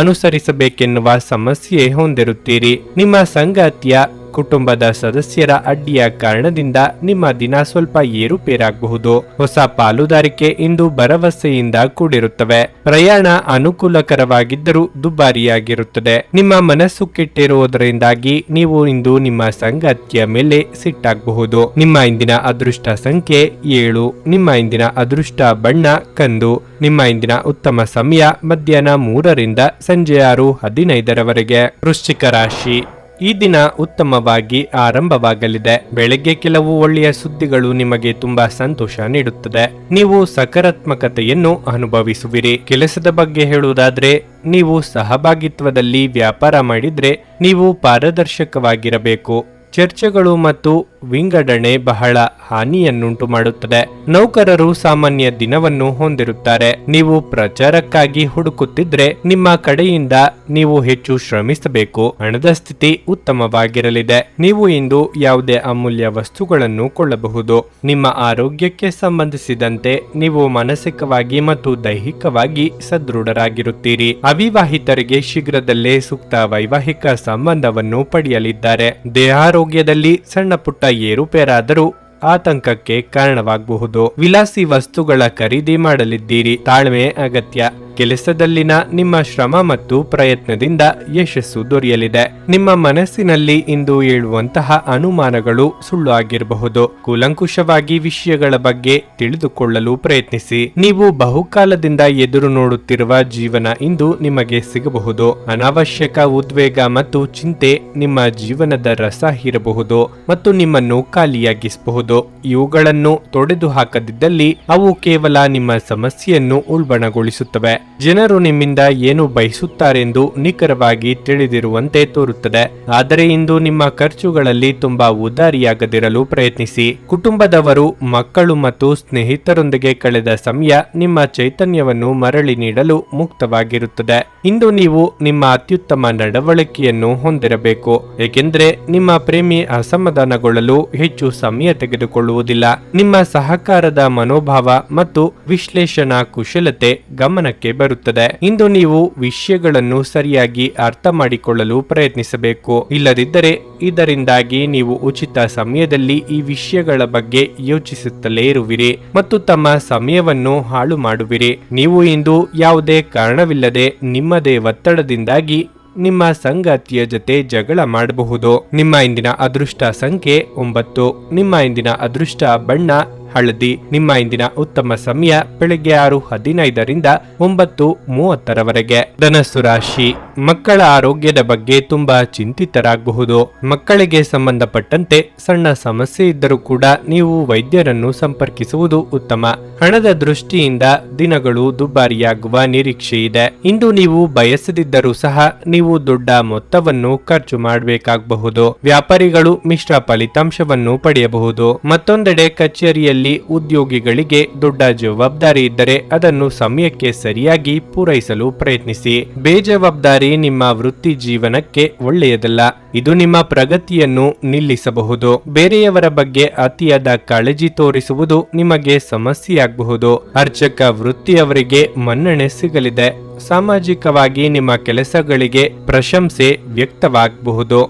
Speaker 1: ಅನುಸರಿಸಬೇಕೆನ್ನುವ ಸಮಸ್ಯೆ ಹೊಂದಿರುತ್ತೀರಿ. ನಿಮ್ಮ ಸಂಗಾತಿಯ ಕುಟುಂಬದ ಸದಸ್ಯರ ಅಡ್ಡಿಯ ಕಾರಣದಿಂದ ನಿಮ್ಮ ದಿನ ಸ್ವಲ್ಪ ಏರುಪೇರಾಗಬಹುದು. ಹೊಸ ಪಾಲುದಾರಿಕೆ ಇಂದು ಭರವಸೆಯಿಂದ ಕೂಡಿರುತ್ತವೆ. ಪ್ರಯಾಣ ಅನುಕೂಲಕರವಾಗಿದ್ದರೂ ದುಬಾರಿಯಾಗಿರುತ್ತದೆ. ನಿಮ್ಮ ಮನಸ್ಸು ಕೆಟ್ಟಿರುವುದರಿಂದಾಗಿ ನೀವು ಇಂದು ನಿಮ್ಮ ಸಂಗಾತಿಯ ಮೇಲೆ ಸಿಟ್ಟಾಗಬಹುದು. ನಿಮ್ಮ ಇಂದಿನ ಅದೃಷ್ಟ ಸಂಖ್ಯೆ 7. ನಿಮ್ಮ ಇಂದಿನ ಅದೃಷ್ಟ ಬಣ್ಣ ಕಂದು. ನಿಮ್ಮ ಇಂದಿನ ಉತ್ತಮ ಸಮಯ ಮಧ್ಯಾಹ್ನ 3 ರಿಂದ ಸಂಜೆ 6:15 ವೃಶ್ಚಿಕ ರಾಶಿ, ಈ ದಿನ ಉತ್ತಮವಾಗಿ ಆರಂಭವಾಗಲಿದೆ. ಬೆಳಗ್ಗೆ ಕೆಲವು ಒಳ್ಳೆಯ ಸುದ್ದಿಗಳು ನಿಮಗೆ ತುಂಬಾ ಸಂತೋಷ ನೀಡುತ್ತದೆ. ನೀವು ಸಕಾರಾತ್ಮಕತೆಯನ್ನು ಅನುಭವಿಸುವಿರಿ. ಕೆಲಸದ ಬಗ್ಗೆ ಹೇಳುವುದಾದ್ರೆ, ನೀವು ಸಹಭಾಗಿತ್ವದಲ್ಲಿ ವ್ಯಾಪಾರ ಮಾಡಿದ್ರೆ ನೀವು ಪಾರದರ್ಶಕವಾಗಿರಬೇಕು. ಚರ್ಚೆಗಳು ಮತ್ತು ವಿಂಗಡಣೆ ಬಹಳ ಹಾನಿಯನ್ನುಂಟು ಮಾಡುತ್ತದೆ. ನೌಕರರು ಸಾಮಾನ್ಯ ದಿನವನ್ನು ಹೊಂದಿರುತ್ತಾರೆ. ನೀವು ಪ್ರಚಾರಕ್ಕಾಗಿ ಹುಡುಕುತ್ತಿದ್ರೆ ನಿಮ್ಮ ಕಡೆಯಿಂದ ನೀವು ಹೆಚ್ಚು ಶ್ರಮಿಸಬೇಕು. ಹಣದ ಸ್ಥಿತಿ ಉತ್ತಮವಾಗಿರಲಿದೆ. ನೀವು ಇಂದು ಯಾವುದೇ ಅಮೂಲ್ಯ ವಸ್ತುಗಳನ್ನು ಕೊಳ್ಳಬಹುದು. ನಿಮ್ಮ ಆರೋಗ್ಯಕ್ಕೆ ಸಂಬಂಧಿಸಿದಂತೆ ನೀವು ಮಾನಸಿಕವಾಗಿ ಮತ್ತು ದೈಹಿಕವಾಗಿ ಸದೃಢರಾಗಿರುತ್ತೀರಿ. ಅವಿವಾಹಿತರಿಗೆ ಶೀಘ್ರದಲ್ಲೇ ಸೂಕ್ತ ವೈವಾಹಿಕ ಸಂಬಂಧವನ್ನು ಪಡೆಯಲಿದ್ದಾರೆ. ದೇಹಾರೋಗ್ಯದಲ್ಲಿ ಸಣ್ಣ ಪುಟ್ಟ ಏರುಪೇರಾದರೂ ಆತಂಕಕ್ಕೆ ಕಾರಣವಾಗಬಹುದು. ವಿಲಾಸಿ ವಸ್ತುಗಳ ಖರೀದಿ ಮಾಡಲಿದ್ದೀರಿ. ತಾಳ್ಮೆ ಅಗತ್ಯ. ಕೆಲಸದಲ್ಲಿನ ನಿಮ್ಮ ಶ್ರಮ ಮತ್ತು ಪ್ರಯತ್ನದಿಂದ ಯಶಸ್ಸು ದೊರೆಯಲಿದೆ. ನಿಮ್ಮ ಮನಸ್ಸಿನಲ್ಲಿ ಇಂದು ಏಳುವಂತಹ ಅನುಮಾನಗಳು ಸುಳ್ಳು ಆಗಿರಬಹುದು. ಕೂಲಂಕುಷವಾಗಿ ವಿಷಯಗಳ ಬಗ್ಗೆ ತಿಳಿದುಕೊಳ್ಳಲು ಪ್ರಯತ್ನಿಸಿ. ನೀವು ಬಹುಕಾಲದಿಂದ ಎದುರು ನೋಡುತ್ತಿರುವ ಜೀವನ ಇಂದು ನಿಮಗೆ ಸಿಗಬಹುದು. ಅನಾವಶ್ಯಕ ಉದ್ವೇಗ ಮತ್ತು ಚಿಂತೆ ನಿಮ್ಮ ಜೀವನದ ರಸ ಹೀರಬಹುದು ಮತ್ತು ನಿಮ್ಮನ್ನು ಖಾಲಿಯಾಗಿಸಬಹುದು. ಇವುಗಳನ್ನು ತೊಡೆದು ಹಾಕದಿದ್ದಲ್ಲಿ ಅವು ಕೇವಲ ನಿಮ್ಮ ಸಮಸ್ಯೆಯನ್ನು ಉಲ್ಬಣಗೊಳಿಸುತ್ತವೆ. ಜನರು ನಿಮ್ಮಿಂದ ಏನು ಬಯಸುತ್ತಾರೆಂದು ನಿಖರವಾಗಿ ತಿಳಿದಿರುವಂತೆ ತೋರುತ್ತದೆ. ಆದರೆ ಇಂದು ನಿಮ್ಮ ಖರ್ಚುಗಳಲ್ಲಿ ತುಂಬಾ ಉದಾರಿಯಾಗದಿರಲು ಪ್ರಯತ್ನಿಸಿ. ಕುಟುಂಬದವರು, ಮಕ್ಕಳು ಮತ್ತು ಸ್ನೇಹಿತರೊಂದಿಗೆ ಕಳೆದ ಸಮಯ ನಿಮ್ಮ ಚೈತನ್ಯವನ್ನು ಮರಳಿ ನೀಡಲು ಮುಕ್ತವಾಗಿರುತ್ತದೆ. ಇಂದು ನೀವು ನಿಮ್ಮ ಅತ್ಯುತ್ತಮ ನಡವಳಿಕೆಯನ್ನು ಹೊಂದಿರಬೇಕು, ಏಕೆಂದರೆ ನಿಮ್ಮ ಪ್ರೇಮಿ ಅಸಮಾಧಾನಗೊಳ್ಳಲು ಹೆಚ್ಚು ಸಮಯ ತೆಗೆದುಕೊಳ್ಳುವುದಿಲ್ಲ. ನಿಮ್ಮ ಸಹಕಾರದ ಮನೋಭಾವ ಮತ್ತು ವಿಶ್ಲೇಷಣಾ ಕುಶಲತೆ ಗಮನಕ್ಕೆ ಬರುತ್ತದೆ. ಇಂದು ನೀವು ವಿಷಯಗಳನ್ನು ಸರಿಯಾಗಿ ಅರ್ಥ ಮಾಡಿಕೊಳ್ಳಲು ಪ್ರಯತ್ನಿಸಬೇಕು. ಇಲ್ಲದಿದ್ದರೆ ಇದರಿಂದಾಗಿ ನೀವು ಉಚಿತ ಸಮಯದಲ್ಲಿ ಈ ವಿಷಯಗಳ ಬಗ್ಗೆ ಯೋಚಿಸುತ್ತಲೇ ಇರುವಿರಿ ಮತ್ತು ತಮ್ಮ ಸಮಯವನ್ನು ಹಾಳು ಮಾಡುವಿರಿ. ನೀವು ಇಂದು ಯಾವುದೇ ಕಾರಣವಿಲ್ಲದೆ ನಿಮ್ಮದೇ ಒತ್ತಡದಿಂದಾಗಿ ನಿಮ್ಮ ಸಂಗಾತಿಯ ಜೊತೆ ಜಗಳ ಮಾಡಬಹುದು. ನಿಮ್ಮ ಇಂದಿನ ಅದೃಷ್ಟ ಸಂಖ್ಯೆ 9. ನಿಮ್ಮ ಇಂದಿನ ಅದೃಷ್ಟ ಬಣ್ಣ ಹಳದಿ. ನಿಮ್ಮ ಇಂದಿನ ಉತ್ತಮ ಸಮಯ ಬೆಳಗ್ಗೆ 6:15ರಿಂದ 9:30ರವರೆಗೆ. ಧನಸ್ಸು ರಾಶಿ. ಮಕ್ಕಳ ಆರೋಗ್ಯದ ಬಗ್ಗೆ ತುಂಬಾ ಚಿಂತಿತರಾಗಬಹುದು. ಮಕ್ಕಳಿಗೆ ಸಂಬಂಧಪಟ್ಟಂತೆ ಸಣ್ಣ ಸಮಸ್ಯೆ ಇದ್ದರೂ ಕೂಡ ನೀವು ವೈದ್ಯರನ್ನು ಸಂಪರ್ಕಿಸುವುದು ಉತ್ತಮ. ಹಣದ ದೃಷ್ಟಿಯಿಂದ ದಿನಗಳು ದುಬಾರಿಯಾಗುವ ನಿರೀಕ್ಷೆ ಇದೆ. ಇಂದು ನೀವು ಬಯಸದಿದ್ದರೂ ಸಹ ನೀವು ದೊಡ್ಡ ಮೊತ್ತವನ್ನು ಖರ್ಚು ಮಾಡಬೇಕಾಗಬಹುದು. ವ್ಯಾಪಾರಿಗಳು ಮಿಶ್ರ ಫಲಿತಾಂಶವನ್ನು ಪಡೆಯಬಹುದು. ಮತ್ತೊಂದೆಡೆ ಕಚೇರಿಯಲ್ಲಿ ಉದ್ಯೋಗಿಗಳಿಗೆ ದೊಡ್ಡ ಜವಾಬ್ದಾರಿ ಇದ್ದರೆ ಅದನ್ನು ಸಮಯಕ್ಕೆ ಸರಿಯಾಗಿ ಪೂರೈಸಲು ಪ್ರಯತ್ನಿಸಿ. ಬೇಜವಾಬ್ದಾರಿ ನಿಮ್ಮ ವೃತ್ತಿ ಜೀವನಕ್ಕೆ ಒಳ್ಳೆಯದಲ್ಲ. ಇದು ನಿಮ್ಮ ಪ್ರಗತಿಯನ್ನು ನಿಲ್ಲಿಸಬಹುದು. ಬೇರೆಯವರ ಬಗ್ಗೆ ಅತಿಯಾದ ಕಾಳಜಿ ತೋರಿಸುವುದು ನಿಮಗೆ ಸಮಸ್ಯೆಯಾಗಬಹುದು. ಅರ್ಚಕ ವೃತ್ತಿಯವರಿಗೆ ಮನ್ನಣೆ ಸಿಗಲಿದೆ. ಸಾಮಾಜಿಕವಾಗಿ ನಿಮ್ಮ ಕೆಲಸಗಳಿಗೆ ಪ್ರಶಂಸೆ ವ್ಯಕ್ತವಾಗಬಹುದು.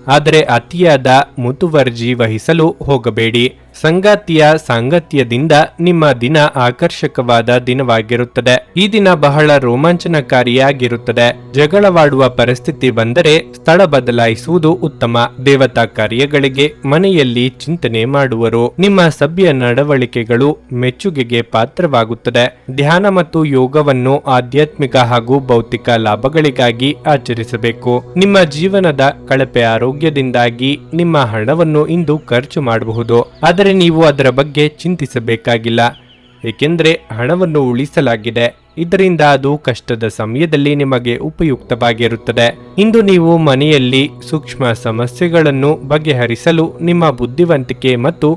Speaker 1: ಆದರೆ ಅತಿಯಾದ ಮುತುವರ್ಜಿ ವಹಿಸಲು ಹೋಗಬೇಡಿ. ಸಂಗಾತಿಯ ಸಾಂಗತ್ಯದಿಂದ ನಿಮ್ಮ ದಿನ ಆಕರ್ಷಕವಾದ ದಿನವಾಗಿರುತ್ತದೆ. ಈ ದಿನ ಬಹಳ ರೋಮಾಂಚನಕಾರಿಯಾಗಿರುತ್ತದೆ. ಜಗಳವಾಡುವ ಪರಿಸ್ಥಿತಿ ಬಂದರೆ ಸ್ಥಳ ಬದಲಾಯಿಸುವುದು ಉತ್ತಮ. ದೇವತಾ ಕಾರ್ಯಗಳಿಗೆ ಮನೆಯಲ್ಲಿ ಚಿಂತನೆ ಮಾಡುವರು. ನಿಮ್ಮ ಸಭ್ಯ ನಡವಳಿಕೆಗಳು ಮೆಚ್ಚುಗೆಗೆ ಪಾತ್ರವಾಗುತ್ತದೆ. ಧ್ಯಾನ ಮತ್ತು ಯೋಗವನ್ನು ಆಧ್ಯಾತ್ಮಿಕ ಹಾಗೂ ಭೌತಿಕ ಲಾಭಗಳಿಗಾಗಿ ಆಚರಿಸಬೇಕು. ನಿಮ್ಮ ಜೀವನದ ಕಳಪೆ ಆರೋಗ್ಯದಿಂದಾಗಿ ನಿಮ್ಮ ಹಣವನ್ನು ಇಂದು ಖರ್ಚು ಮಾಡಬಹುದು. ಆದರೆ ನೀವು ಅದರ ಬಗ್ಗೆ ಚಿಂತಿಸಬೇಕಾಗಿಲ್ಲ, ಏಕೆಂದರೆ ಹಣವನ್ನು ಉಳಿಸಲಾಗಿದೆ. ಇದರಿಂದ ಅದು ಕಷ್ಟದ ಸಮಯದಲ್ಲಿ ನಿಮಗೆ ಉಪಯುಕ್ತವಾಗಿರುತ್ತದೆ. ಇಂದು ನೀವು ಮನೆಯಲ್ಲಿ ಸೂಕ್ಷ್ಮ ಸಮಸ್ಯೆಗಳನ್ನು ಬಗೆಹರಿಸಲು ನಿಮ್ಮ ಬುದ್ಧಿವಂತಿಕೆ ಮತ್ತು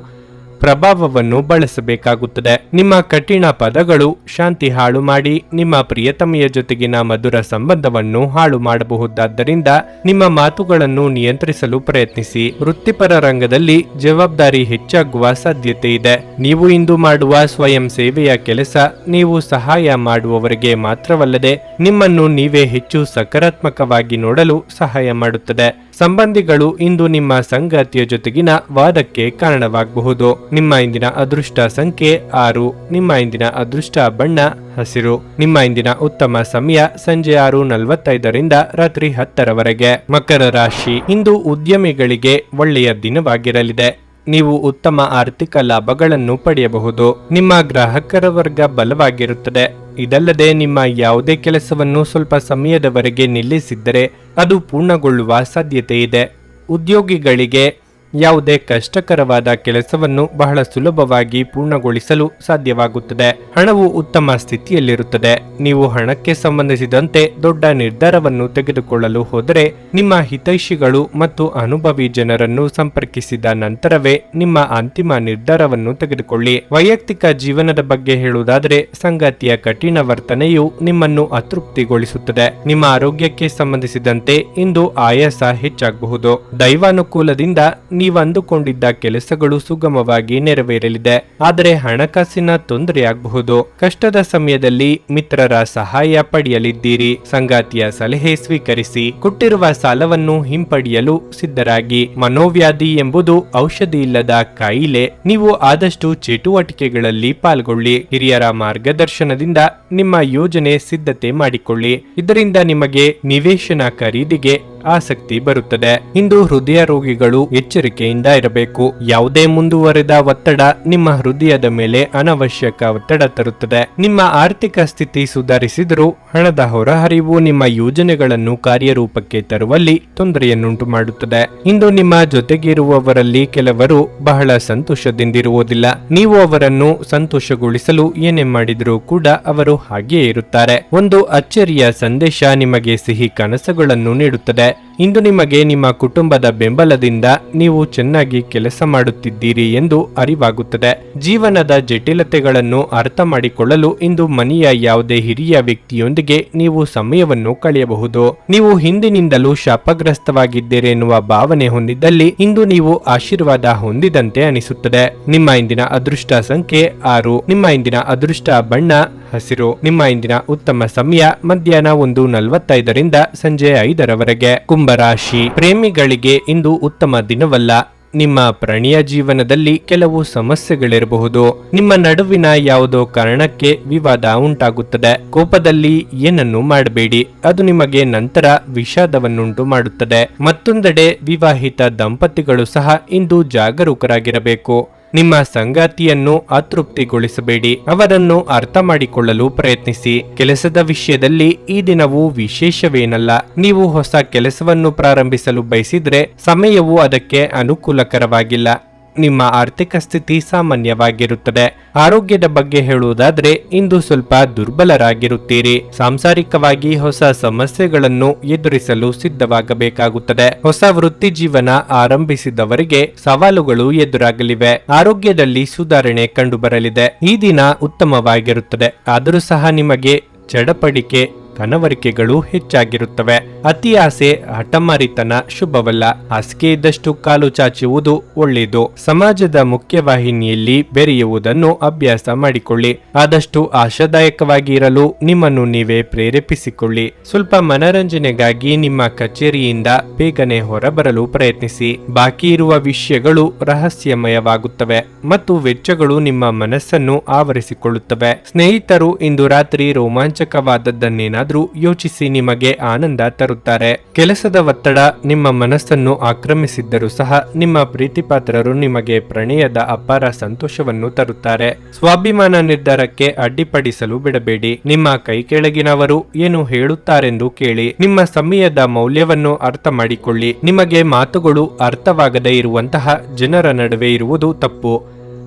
Speaker 1: ಪ್ರಭಾವವನ್ನು ಬಳಸಬೇಕಾಗುತ್ತದೆ. ನಿಮ್ಮ ಕಠಿಣ ಪದಗಳು ಶಾಂತಿ ಹಾಳು ಮಾಡಿ ನಿಮ್ಮ ಪ್ರಿಯತಮೆಯ ಜೊತೆಗಿನ ಮಧುರ ಸಂಬಂಧವನ್ನು ಹಾಳು ಮಾಡಬಹುದಾದ್ದರಿಂದ ನಿಮ್ಮ ಮಾತುಗಳನ್ನು ನಿಯಂತ್ರಿಸಲು ಪ್ರಯತ್ನಿಸಿ. ವೃತ್ತಿಪರ ರಂಗದಲ್ಲಿ ಜವಾಬ್ದಾರಿ ಹೆಚ್ಚಾಗುವ ಸಾಧ್ಯತೆ ಇದೆ. ನೀವು ಇಂದು ಮಾಡುವ ಸ್ವಯಂ ಸೇವೆಯ ಕೆಲಸ ನೀವು ಸಹಾಯ ಮಾಡುವವರಿಗೆ ಮಾತ್ರವಲ್ಲದೆ ನಿಮ್ಮನ್ನು ನೀವೇ ಹೆಚ್ಚು ಸಕಾರಾತ್ಮಕವಾಗಿ ನೋಡಲು ಸಹಾಯ ಮಾಡುತ್ತದೆ. ಸಂಬಂಧಿಗಳು ಇಂದು ನಿಮ್ಮ ಸಂಗಾತಿಯ ಜೊತೆಗಿನ ವಾದಕ್ಕೆ ಕಾರಣವಾಗಬಹುದು. ನಿಮ್ಮ ಇಂದಿನ ಅದೃಷ್ಟ ಸಂಖ್ಯೆ 6. ನಿಮ್ಮ ಇಂದಿನ ಅದೃಷ್ಟ ಬಣ್ಣ ಹಸಿರು. ನಿಮ್ಮ ಇಂದಿನ ಉತ್ತಮ ಸಮಯ ಸಂಜೆ 6:45ರಿಂದ ರಾತ್ರಿ 10ರವರೆಗೆ. ಮಕರ ರಾಶಿ. ಇಂದು ಉದ್ಯಮಿಗಳಿಗೆ ಒಳ್ಳೆಯ ದಿನವಾಗಿರಲಿದೆ. ನೀವು ಉತ್ತಮ ಆರ್ಥಿಕ ಲಾಭಗಳನ್ನು ಪಡೆಯಬಹುದು. ನಿಮ್ಮ ಗ್ರಾಹಕರ ವರ್ಗ ಬಲವಾಗಿರುತ್ತದೆ. ಇದಲ್ಲದೆ ನಿಮ್ಮ ಯಾವುದೇ ಕೆಲಸವನ್ನು ಸ್ವಲ್ಪ ಸಮಯದವರೆಗೆ ನಿಲ್ಲಿಸಿದ್ದರೆ ಅದು ಪೂರ್ಣಗೊಳ್ಳುವ ಸಾಧ್ಯತೆ ಇದೆ. ಉದ್ಯೋಗಿಗಳಿಗೆ ಯಾವುದೇ ಕಷ್ಟಕರವಾದ ಕೆಲಸವನ್ನು ಬಹಳ ಸುಲಭವಾಗಿ ಪೂರ್ಣಗೊಳಿಸಲು ಸಾಧ್ಯವಾಗುತ್ತದೆ. ಹಣವು ಉತ್ತಮ ಸ್ಥಿತಿಯಲ್ಲಿರುತ್ತದೆ. ನೀವು ಹಣಕ್ಕೆ ಸಂಬಂಧಿಸಿದಂತೆ ದೊಡ್ಡ ನಿರ್ಧಾರವನ್ನು ತೆಗೆದುಕೊಳ್ಳಲು ಹೋದರೆ ನಿಮ್ಮ ಹಿತೈಷಿಗಳು ಮತ್ತು ಅನುಭವಿ ಜನರನ್ನು ಸಂಪರ್ಕಿಸಿದ ನಂತರವೇ ನಿಮ್ಮ ಅಂತಿಮ ನಿರ್ಧಾರವನ್ನು ತೆಗೆದುಕೊಳ್ಳಿ. ವೈಯಕ್ತಿಕ ಜೀವನದ ಬಗ್ಗೆ ಹೇಳುವುದಾದರೆ ಸಂಗಾತಿಯ ಕಠಿಣ ವರ್ತನೆಯು ನಿಮ್ಮನ್ನು ಅತೃಪ್ತಿಗೊಳಿಸುತ್ತದೆ. ನಿಮ್ಮ ಆರೋಗ್ಯಕ್ಕೆ ಸಂಬಂಧಿಸಿದಂತೆ ಇಂದು ಆಯಾಸ ಹೆಚ್ಚಾಗಬಹುದು. ದೈವಾನುಕೂಲದಿಂದ ನೀವು ಅಂದುಕೊಂಡಿದ್ದ ಕೆಲಸಗಳು ಸುಗಮವಾಗಿ ನೆರವೇರಲಿದೆ. ಆದರೆ ಹಣಕಾಸಿನ ತೊಂದರೆಯಾಗಬಹುದು. ಕಷ್ಟದ ಸಮಯದಲ್ಲಿ ಮಿತ್ರರ ಸಹಾಯ ಪಡೆಯಲಿದ್ದೀರಿ. ಸಂಗಾತಿಯ ಸಲಹೆ ಸ್ವೀಕರಿಸಿ. ಕೊಟ್ಟಿರುವ ಸಾಲವನ್ನು ಹಿಂಪಡೆಯಲು ಸಿದ್ಧರಾಗಿ. ಮನೋವ್ಯಾಧಿ ಎಂಬುದು ಔಷಧಿ ಇಲ್ಲದ ಕಾಯಿಲೆ. ನೀವು ಆದಷ್ಟು ಚಟುವಟಿಕೆಗಳಲ್ಲಿ ಪಾಲ್ಗೊಳ್ಳಿ. ಹಿರಿಯರ ಮಾರ್ಗದರ್ಶನದಿಂದ ನಿಮ್ಮ ಯೋಜನೆ ಸಿದ್ಧತೆ ಮಾಡಿಕೊಳ್ಳಿ. ಇದರಿಂದ ನಿಮಗೆ ನಿವೇಶನ ಖರೀದಿಗೆ ಆಸಕ್ತಿ ಬರುತ್ತದೆ. ಇಂದು ಹೃದಯ ರೋಗಿಗಳು ಎಚ್ಚರಿಕೆಯಿಂದ ಇರಬೇಕು. ಯಾವುದೇ ಮುಂದುವರೆದ ಒತ್ತಡ ನಿಮ್ಮ ಹೃದಯದ ಮೇಲೆ ಅನವಶ್ಯಕ ಒತ್ತಡ ತರುತ್ತದೆ. ನಿಮ್ಮ ಆರ್ಥಿಕ ಸ್ಥಿತಿ ಸುಧಾರಿಸಿದರೂ ಹಣದ ಹೊರಹರಿವು ನಿಮ್ಮ ಯೋಜನೆಗಳನ್ನು ಕಾರ್ಯರೂಪಕ್ಕೆ ತರುವಲ್ಲಿ ತೊಂದರೆಯನ್ನುಂಟು ಮಾಡುತ್ತದೆ. ಇಂದು ನಿಮ್ಮ ಜೊತೆಗಿರುವವರಲ್ಲಿ ಕೆಲವರು ಬಹಳ ಸಂತೋಷದಿಂದಿರುವುದಿಲ್ಲ. ನೀವು ಅವರನ್ನು ಸಂತೋಷಗೊಳಿಸಲು ಏನೇ ಮಾಡಿದರೂ ಕೂಡ ಅವರು ಹಾಗೆಯೇ ಇರುತ್ತಾರೆ. ಒಂದು ಅಚ್ಚರಿಯ ಸಂದೇಶ ನಿಮಗೆ ಸಿಹಿ ಕನಸುಗಳನ್ನು ನೀಡುತ್ತದೆ. ಇಂದು ನಿಮಗೆ ನಿಮ್ಮ ಕುಟುಂಬದ ಬೆಂಬಲದಿಂದ ನೀವು ಚೆನ್ನಾಗಿ ಕೆಲಸ ಮಾಡುತ್ತಿದ್ದೀರಿ ಎಂದು ಅರಿವಾಗುತ್ತದೆ. ಜೀವನದ ಜಟಿಲತೆಗಳನ್ನು ಅರ್ಥ ಮಾಡಿಕೊಳ್ಳಲು ಇಂದು ಮನೆಯ ಯಾವುದೇ ಹಿರಿಯ ವ್ಯಕ್ತಿಯೊಂದಿಗೆ ನೀವು ಸಮಯವನ್ನು ಕಳೆಯಬಹುದು. ನೀವು ಹಿಂದಿನಿಂದಲೂ ಶಾಪಗ್ರಸ್ತವಾಗಿದ್ದೀರಿ ಎನ್ನುವ ಭಾವನೆ ಹೊಂದಿದ್ದಲ್ಲಿ ಇಂದು ನೀವು ಆಶೀರ್ವಾದ ಹೊಂದಿದಂತೆ ಅನಿಸುತ್ತದೆ. ನಿಮ್ಮ ಇಂದಿನ ಅದೃಷ್ಟ ಸಂಖ್ಯೆ 6. ನಿಮ್ಮ ಇಂದಿನ ಅದೃಷ್ಟ ಬಣ್ಣ ಹಸಿರು. ನಿಮ್ಮ ಇಂದಿನ ಉತ್ತಮ ಸಮಯ ಮಧ್ಯಾಹ್ನ 1:45 ಸಂಜೆ 5 ಕುಂಭರಾಶಿ. ಪ್ರೇಮಿಗಳಿಗೆ ಇಂದು ಉತ್ತಮ ದಿನವಲ್ಲ. ನಿಮ್ಮ ಪ್ರಣಯ ಜೀವನದಲ್ಲಿ ಕೆಲವು ಸಮಸ್ಯೆಗಳಿರಬಹುದು. ನಿಮ್ಮ ನಡುವಿನ ಯಾವುದೋ ಕಾರಣಕ್ಕೆ ವಿವಾದ ಉಂಟಾಗುತ್ತದೆ. ಕೋಪದಲ್ಲಿ ಏನನ್ನು ಮಾಡಬೇಡಿ, ಅದು ನಿಮಗೆ ನಂತರ ವಿಷಾದವನ್ನುಂಟು ಮಾಡುತ್ತದೆ. ಮತ್ತೊಂದೆಡೆ ವಿವಾಹಿತ ದಂಪತಿಗಳು ಸಹ ಇಂದು ಜಾಗರೂಕರಾಗಿರಬೇಕು. ನಿಮ್ಮ ಸಂಗಾತಿಯನ್ನು ಅತೃಪ್ತಿಗೊಳಿಸಬೇಡಿ, ಅವರನ್ನು ಅರ್ಥ ಮಾಡಿಕೊಳ್ಳಲು ಪ್ರಯತ್ನಿಸಿ. ಕೆಲಸದ ವಿಷಯದಲ್ಲಿ ಈ ದಿನವೂ ವಿಶೇಷವೇನಲ್ಲ. ನೀವು ಹೊಸ ಕೆಲಸವನ್ನು ಪ್ರಾರಂಭಿಸಲು ಬಯಸಿದ್ರೆ ಸಮಯವು ಅದಕ್ಕೆ ಅನುಕೂಲಕರವಾಗಿಲ್ಲ. ನಿಮ್ಮ ಆರ್ಥಿಕ ಸ್ಥಿತಿ ಸಾಮಾನ್ಯವಾಗಿರುತ್ತದೆ. ಆರೋಗ್ಯದ ಬಗ್ಗೆ ಹೇಳುವುದಾದ್ರೆ ಇಂದು ಸ್ವಲ್ಪ ದುರ್ಬಲರಾಗಿರುತ್ತೀರಿ. ಸಾಂಸಾರಿಕವಾಗಿ ಹೊಸ ಸಮಸ್ಯೆಗಳನ್ನು ಎದುರಿಸಲು ಸಿದ್ಧವಾಗಬೇಕಾಗುತ್ತದೆ. ಹೊಸ ವೃತ್ತಿ ಜೀವನ ಆರಂಭಿಸಿದವರಿಗೆ ಸವಾಲುಗಳು ಎದುರಾಗಲಿವೆ. ಆರೋಗ್ಯದಲ್ಲಿ ಸುಧಾರಣೆ ಕಂಡುಬರಲಿದೆ. ಈ ದಿನ ಉತ್ತಮವಾಗಿರುತ್ತದೆ. ಆದರೂ ಸಹ ನಿಮಗೆ ಚಡಪಡಿಕೆ ಕನವರಿಕೆಗಳು ಹೆಚ್ಚಾಗಿರುತ್ತವೆ. ಅತಿ ಆಸೆ ಹಠಮಾರಿತನ ಶುಭವಲ್ಲ. ಹಾಸಿಗೆ ಇದ್ದಷ್ಟು ಕಾಲು ಚಾಚುವುದು ಒಳ್ಳೆಯದು. ಸಮಾಜದ ಮುಖ್ಯವಾಹಿನಿಯಲ್ಲಿ ಬೆರೆಯುವುದನ್ನು ಅಭ್ಯಾಸ ಮಾಡಿಕೊಳ್ಳಿ. ಆದಷ್ಟು ಆಶಾದಾಯಕವಾಗಿ ಇರಲು ನಿಮ್ಮನ್ನು ನೀವೇ ಪ್ರೇರೇಪಿಸಿಕೊಳ್ಳಿ. ಸ್ವಲ್ಪ ಮನರಂಜನೆಗಾಗಿ ನಿಮ್ಮ ಕಚೇರಿಯಿಂದ ಬೇಗನೆ ಹೊರಬರಲು ಪ್ರಯತ್ನಿಸಿ. ಬಾಕಿ ಇರುವ ವಿಷಯಗಳು ರಹಸ್ಯಮಯವಾಗುತ್ತವೆ ಮತ್ತು ವೆಚ್ಚಗಳು ನಿಮ್ಮ ಮನಸ್ಸನ್ನು ಆವರಿಸಿಕೊಳ್ಳುತ್ತವೆ. ಸ್ನೇಹಿತರು ಇಂದು ರಾತ್ರಿ ರೋಮಾಂಚಕವಾದದ್ದನ್ನೇನಾದರೂ ಯೋಚಿಸಿ ನಿಮಗೆ ಆನಂದ ತರುತ್ತಾರೆ. ಕೆಲಸದ ಒತ್ತಡ ನಿಮ್ಮ ಮನಸ್ಸನ್ನು ಆಕ್ರಮಿಸಿದ್ದರೂ ಸಹ ನಿಮ್ಮ ಪ್ರೀತಿಪಾತ್ರರು ನಿಮಗೆ ಪ್ರಣಯದ ಅಪಾರ ಸಂತೋಷವನ್ನು ತರುತ್ತಾರೆ. ಸ್ವಾಭಿಮಾನ ನಿರ್ಧಾರಕ್ಕೆ ಅಡ್ಡಿಪಡಿಸಲು ಬಿಡಬೇಡಿ. ನಿಮ್ಮ ಕೈ ಕೆಳಗಿನವರು ಏನು ಹೇಳುತ್ತಾರೆಂದು ಕೇಳಿ. ನಿಮ್ಮ ಸಮಯದ ಮೌಲ್ಯವನ್ನು ಅರ್ಥ ಮಾಡಿಕೊಳ್ಳಿ. ನಿಮಗೆ ಮಾತುಗಳು ಅರ್ಥವಾಗದೇ ಇರುವಂತಹ ಜನರ ನಡುವೆ ಇರುವುದು ತಪ್ಪು.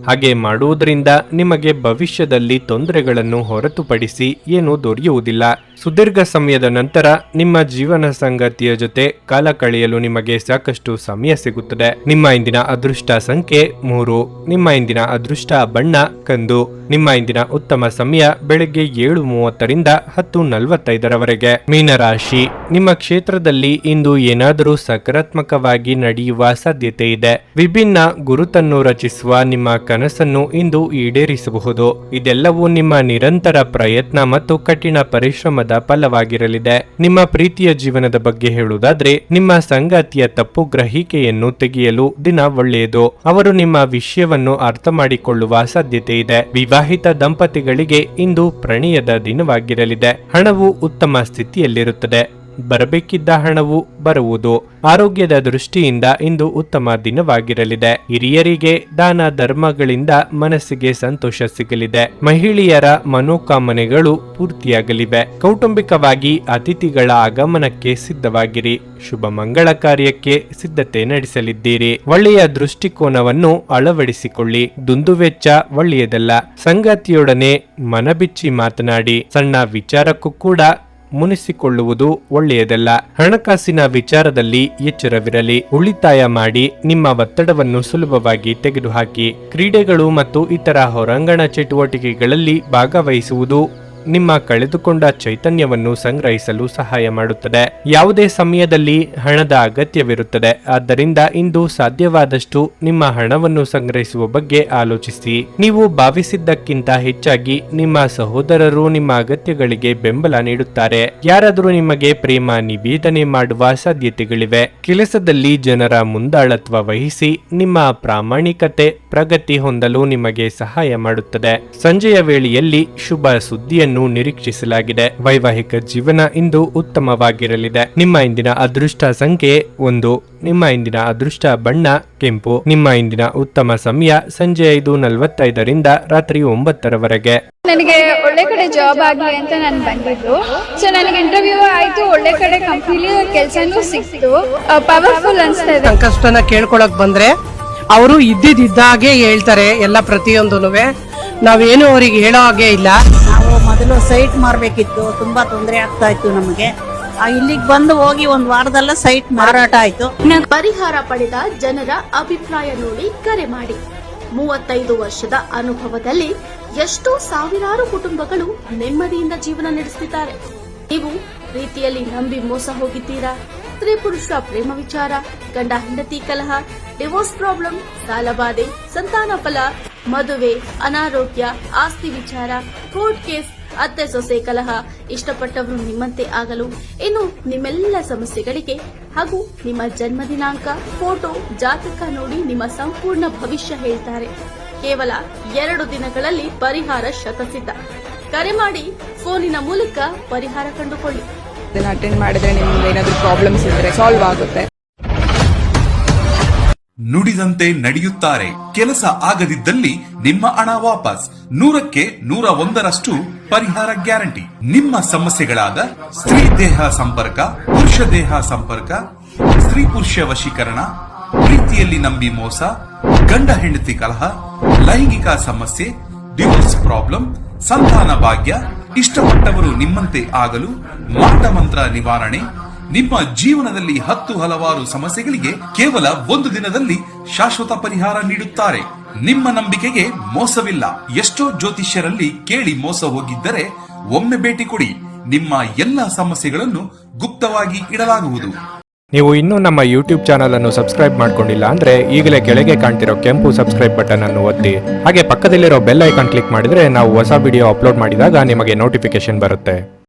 Speaker 1: ಹಾಗೆ ಮಾಡುವುದರಿಂದ ನಿಮಗೆ ಭವಿಷ್ಯದಲ್ಲಿ ತೊಂದರೆಗಳನ್ನು ಹೊರತುಪಡಿಸಿ ಏನೂ ದೊರೆಯುವುದಿಲ್ಲ. ಸುದೀರ್ಘ ಸಮಯದ ನಂತರ ನಿಮ್ಮ ಜೀವನ ಸಂಗಾತಿಯ ಜೊತೆ ಕಾಲ ಕಳೆಯಲು ನಿಮಗೆ ಸಾಕಷ್ಟು ಸಮಯ ಸಿಗುತ್ತದೆ. ನಿಮ್ಮ ಇಂದಿನ ಅದೃಷ್ಟ ಸಂಖ್ಯೆ 3. ನಿಮ್ಮ ಇಂದಿನ ಅದೃಷ್ಟ ಬಣ್ಣ ಕಂದು. ನಿಮ್ಮ ಇಂದಿನ ಉತ್ತಮ ಸಮಯ ಬೆಳಗ್ಗೆ 7:30 10:45 ಮೀನರಾಶಿ. ನಿಮ್ಮ ಕ್ಷೇತ್ರದಲ್ಲಿ ಇಂದು ಏನಾದರೂ ಸಕಾರಾತ್ಮಕವಾಗಿ ನಡೆಯುವ ಸಾಧ್ಯತೆ ಇದೆ. ವಿಭಿನ್ನ ಗುರುತನ್ನು ರಚಿಸುವ ನಿಮ್ಮ ಕನಸನ್ನು ಇಂದು ಈಡೇರಿಸಬಹುದು. ಇದೆಲ್ಲವೂ ನಿಮ್ಮ ನಿರಂತರ ಪ್ರಯತ್ನ ಮತ್ತು ಕಠಿಣ ಪರಿಶ್ರಮದ ಫಲವಾಗಿರಲಿದೆ. ನಿಮ್ಮ ಪ್ರೀತಿಯ ಜೀವನದ ಬಗ್ಗೆ ಹೇಳುವುದಾದ್ರೆ ನಿಮ್ಮ ಸಂಗಾತಿಯ ತಪ್ಪು ಗ್ರಹಿಕೆಯನ್ನು ತೆಗೆಯಲು ದಿನ ಒಳ್ಳೆಯದು. ಅವರು ನಿಮ್ಮ ವಿಷಯವನ್ನು ಅರ್ಥ ಮಾಡಿಕೊಳ್ಳುವ ಸಾಧ್ಯತೆ ಇದೆ. ವಿವಾಹಿತ ದಂಪತಿಗಳಿಗೆ ಇಂದು ಪ್ರಣಯದ ದಿನವಾಗಿರಲಿದೆ. ಹಣವು ಉತ್ತಮ ಸ್ಥಿತಿಯಲ್ಲಿರುತ್ತದೆ. ಬರಬೇಕಿದ್ದ ಹಣವು ಬರುವುದು. ಆರೋಗ್ಯದ ದೃಷ್ಟಿಯಿಂದ ಇಂದು ಉತ್ತಮ ದಿನವಾಗಿರಲಿದೆ. ಹಿರಿಯರಿಗೆ ದಾನ ಧರ್ಮಗಳಿಂದ ಮನಸ್ಸಿಗೆ ಸಂತೋಷ ಸಿಗಲಿದೆ. ಮಹಿಳೆಯರ ಮನೋಕಾಮನೆಗಳು ಪೂರ್ತಿಯಾಗಲಿವೆ. ಕೌಟುಂಬಿಕವಾಗಿ ಅತಿಥಿಗಳ ಆಗಮನಕ್ಕೆ ಸಿದ್ಧವಾಗಿರಿ. ಶುಭ ಮಂಗಳ ಕಾರ್ಯಕ್ಕೆ ಸಿದ್ಧತೆ ನಡೆಸಲಿದ್ದೀರಿ. ಒಳ್ಳೆಯ ದೃಷ್ಟಿಕೋನವನ್ನು ಅಳವಡಿಸಿಕೊಳ್ಳಿ. ದುಂದುವೆಚ್ಚ ಒಳ್ಳೆಯದಲ್ಲ. ಸಂಗಾತಿಯೊಡನೆ ಮನಬಿಚ್ಚಿ ಮಾತನಾಡಿ. ಸಣ್ಣ ವಿಚಾರಕ್ಕೂ ಕೂಡ ಮುನಿಸಿಕೊಳ್ಳುವುದು ಒಳ್ಳೆಯದಲ್ಲ. ಹಣಕಾಸಿನ ವಿಚಾರದಲ್ಲಿ ಎಚ್ಚರವಿರಲಿ. ಉಳಿತಾಯ ಮಾಡಿ ನಿಮ್ಮ ಒತ್ತಡವನ್ನು ಸುಲಭವಾಗಿ ತೆಗೆದುಹಾಕಿ. ಕ್ರೀಡೆಗಳು ಮತ್ತು ಇತರ ಹೊರಾಂಗಣ ಚಟುವಟಿಕೆಗಳಲ್ಲಿ ಭಾಗವಹಿಸುವುದು ನಿಮ್ಮ ಕಳೆದುಕೊಂಡ ಚೈತನ್ಯವನ್ನು ಸಂಗ್ರಹಿಸಲು ಸಹಾಯ ಮಾಡುತ್ತದೆ. ಯಾವುದೇ ಸಮಯದಲ್ಲಿ ಹಣದ ಅಗತ್ಯವಿರುತ್ತದೆ. ಆದ್ದರಿಂದ ಇಂದು ಸಾಧ್ಯವಾದಷ್ಟು ನಿಮ್ಮ ಹಣವನ್ನು ಸಂಗ್ರಹಿಸುವ ಬಗ್ಗೆ ಆಲೋಚಿಸಿ. ನೀವು ಭಾವಿಸಿದ್ದಕ್ಕಿಂತ ಹೆಚ್ಚಾಗಿ ನಿಮ್ಮ ಸಹೋದರರು ನಿಮ್ಮ ಅಗತ್ಯಗಳಿಗೆ ಬೆಂಬಲ ನೀಡುತ್ತಾರೆ. ಯಾರಾದರೂ ನಿಮಗೆ ಪ್ರೇಮ ನಿವೇದನೆ ಮಾಡುವ ಸಾಧ್ಯತೆಗಳಿವೆ. ಕೆಲಸದಲ್ಲಿ ಜನರ ಮುಂದಾಳತ್ವ ವಹಿಸಿ ನಿಮ್ಮ ಪ್ರಾಮಾಣಿಕತೆ ಪ್ರಗತಿ ಹೊಂದಲು ನಿಮಗೆ ಸಹಾಯ ಮಾಡುತ್ತದೆ. ಸಂಜೆಯ ವೇಳೆಯಲ್ಲಿ ಶುಭ ಸುದ್ದಿಯನ್ನು ಮಳೆಯನ್ನು ನಿರೀಕ್ಷಿಸಲಾಗಿದೆ. ವೈವಾಹಿಕ ಜೀವನ ಇಂದು ಉತ್ತಮವಾಗಿರಲಿದೆ. ನಿಮ್ಮ ಇಂದಿನ ಅದೃಷ್ಟ ಸಂಖ್ಯೆ 1. ನಿಮ್ಮ ಇಂದಿನ ಅದೃಷ್ಟ ಬಣ್ಣ ಕೆಂಪು. ನಿಮ್ಮ ಇಂದಿನ ಉತ್ತಮ ಸಮಯ ಸಂಜೆ 5:45 ರಾತ್ರಿ 9
Speaker 3: ನನಗೆ ಒಳ್ಳೆ ಕಡೆ ಜಾಬ್ ಆಗಲಿ ಅಂತ ನಾನು ಬಂದಿದ್ದು. ಸೊ ನನಗೆ ಇಂಟರ್ವ್ಯೂ ಆಯ್ತು, ಒಳ್ಳೆ ಕಡೆ ಕಂಪ್ನಿಲಿ ಕೆಲಸನೂ ಸಿಕ್ತು. ಪವರ್ಫುಲ್ ಅನ್ಸ್ತಾ ಇದೆ.
Speaker 4: ಸಂಕಷ್ಟನ ಕೇಳ್ಕೊಳಕ್ ಬಂದ್ರೆ ಅವರು ಇದ್ದಿದ್ದಾಗೆ ಹೇಳ್ತಾರೆ ಎಲ್ಲ ಪ್ರತಿಯೊಂದೂನುವೆ. ನಾವೇನು ಅವ್ರಿಗೆ ಹೇಳೋ ಹಾಗೆ ಇಲ್ಲ.
Speaker 5: ನಾವು ಮೊದಲು ಸೈಟ್ ಮಾರಬೇಕಿತ್ತು, ತುಂಬಾ ತೊಂದರೆ ಆಗ್ತಾ ಇತ್ತು ನಮಗೆ. ಇಲ್ಲಿಗೆ ಬಂದು ಹೋಗಿ ಒಂದು ವಾರದಲ್ಲ ಸೈಟ್ ಮಾರಾಟ ಆಯ್ತು.
Speaker 6: ಪರಿಹಾರ ಪಡೆದ ಜನರ ಅಭಿಪ್ರಾಯ ನೋಡಿ ಕರೆ ಮಾಡಿ. 35 ವರ್ಷದ ಅನುಭವದಲ್ಲಿ ಎಷ್ಟೋ ಸಾವಿರಾರು ಕುಟುಂಬಗಳು ನೆಮ್ಮದಿಯಿಂದ ಜೀವನ ನಡೆಸುತ್ತಿದ್ದಾರೆ. ನೀವು ಪ್ರೀತಿಯಲ್ಲಿ ನಂಬಿ ಮೋಸ ಹೋಗಿದ್ದೀರಾ? ಸ್ತ್ರೀ ಪುರುಷ ಪ್ರೇಮ ವಿಚಾರ, ಗಂಡ ಹೆಂಡತಿ ಕಲಹ, ಡಿವೋರ್ಸ್ ಪ್ರಾಬ್ಲಮ್, ಸಾಲಬಾಧೆ, ಸಂತಾನ ಫಲ, ಮದುವೆ, ಅನಾರೋಗ್ಯ, ಆಸ್ತಿ ವಿಚಾರ, ಕೋರ್ಟ್ ಕೇಸ್, ಅತ್ತೆ ಸೊಸೆ ಕಲಹ, ಇಷ್ಟಪಟ್ಟವರು ನಿಮ್ಮಂತೆ ಆಗಲು, ಇನ್ನು ನಿಮ್ಮೆಲ್ಲ ಸಮಸ್ಯೆಗಳಿಗೆ ಹಾಗೂ ನಿಮ್ಮ ಜನ್ಮ ದಿನಾಂಕ, ಫೋಟೋ, ಜಾತಕ ನೋಡಿ ನಿಮ್ಮ ಸಂಪೂರ್ಣ ಭವಿಷ್ಯ ಹೇಳ್ತಾರೆ. ಕೇವಲ 2 ದಿನಗಳಲ್ಲಿ ಪರಿಹಾರ ಶತಸಿದ್ಧ. ಕರೆ ಮಾಡಿ ಫೋನಿನ ಮೂಲಕ ಪರಿಹಾರ ಕಂಡುಕೊಳ್ಳಿ.
Speaker 7: ಇದನ್ನ ಅಟೆಂಡ್ ಮಾಡಿದ್ರೆ ನಿಮ್ಗೆ ಏನಾದರೂ ಪ್ರಾಬ್ಲಮ್ಸ್ ಇದ್ರೆ ಸಾಲ್ವ್ ಆಗುತ್ತೆ.
Speaker 2: ನುಡಿದಂತೆ ನಡೆಯುತ್ತಾರೆ. ಕೆಲಸ ಆಗದಿದ್ದಲ್ಲಿ ನಿಮ್ಮ ಹಣ ವಾಪಸ್. 100ಕ್ಕೆ 101ರಷ್ಟು ಪರಿಹಾರ ಗ್ಯಾರಂಟಿ. ನಿಮ್ಮ ಸಮಸ್ಯೆಗಳಾದ ಸ್ತ್ರೀ ದೇಹ ಸಂಪರ್ಕ, ಪುರುಷ ದೇಹ ಸಂಪರ್ಕ, ಸ್ತ್ರೀ ಪುರುಷ ವಶೀಕರಣ, ಪ್ರೀತಿಯಲ್ಲಿ ನಂಬಿ ಮೋಸ, ಗಂಡ ಹೆಂಡತಿ ಕಲಹ, ಲೈಂಗಿಕ ಸಮಸ್ಯೆ, ಡಿವೋರ್ಸ್ ಪ್ರಾಬ್ಲಮ್, ಸಂತಾನ ಭಾಗ್ಯ, ಇಷ್ಟಪಟ್ಟವರು ನಿಮ್ಮಂತೆ ಆಗಲು, ಮಾಟ ಮಂತ್ರ ನಿವಾರಣೆ, ನಿಮ್ಮ ಜೀವನದಲ್ಲಿ 10 ಹಲವಾರು ಸಮಸ್ಯೆಗಳಿಗೆ ಕೇವಲ 1 ದಿನದಲ್ಲಿ ಶಾಶ್ವತ ಪರಿಹಾರ ನೀಡುತ್ತಾರೆ. ನಿಮ್ಮ ನಂಬಿಕೆಗೆ ಮೋಸವಿಲ್ಲ. ಎಷ್ಟೋ ಜ್ಯೋತಿಷ್ಯರಲ್ಲಿ ಕೇಳಿ ಮೋಸ ಹೋಗಿದ್ದರೆ ಒಮ್ಮೆ ಭೇಟಿ ಕೊಡಿ. ನಿಮ್ಮ ಎಲ್ಲ ಸಮಸ್ಯೆಗಳನ್ನು ಗುಪ್ತವಾಗಿ ಇಡಲಾಗುವುದು.
Speaker 1: ನೀವು ಇನ್ನೂ ನಮ್ಮ ಯೂಟ್ಯೂಬ್ ಚಾನಲ್ ಅನ್ನು ಸಬ್ಸ್ಕ್ರೈಬ್ ಮಾಡ್ಕೊಂಡಿಲ್ಲ ಅಂದ್ರೆ ಈಗಲೇ ಕೆಳಗೆ ಕಾಣ್ತಿರೋ ಕೆಂಪು ಸಬ್ಸ್ಕ್ರೈಬ್ ಬಟನ್ ಅನ್ನು ಒತ್ತಿ. ಹಾಗೆ ಪಕ್ಕದಲ್ಲಿರೋ ಬೆಲ್ ಐಕಾನ್ ಕ್ಲಿಕ್ ಮಾಡಿದ್ರೆ ನಾವು ಹೊಸ ವಿಡಿಯೋ ಅಪ್ಲೋಡ್ ಮಾಡಿದಾಗ ನಿಮಗೆ ನೋಟಿಫಿಕೇಶನ್ ಬರುತ್ತೆ.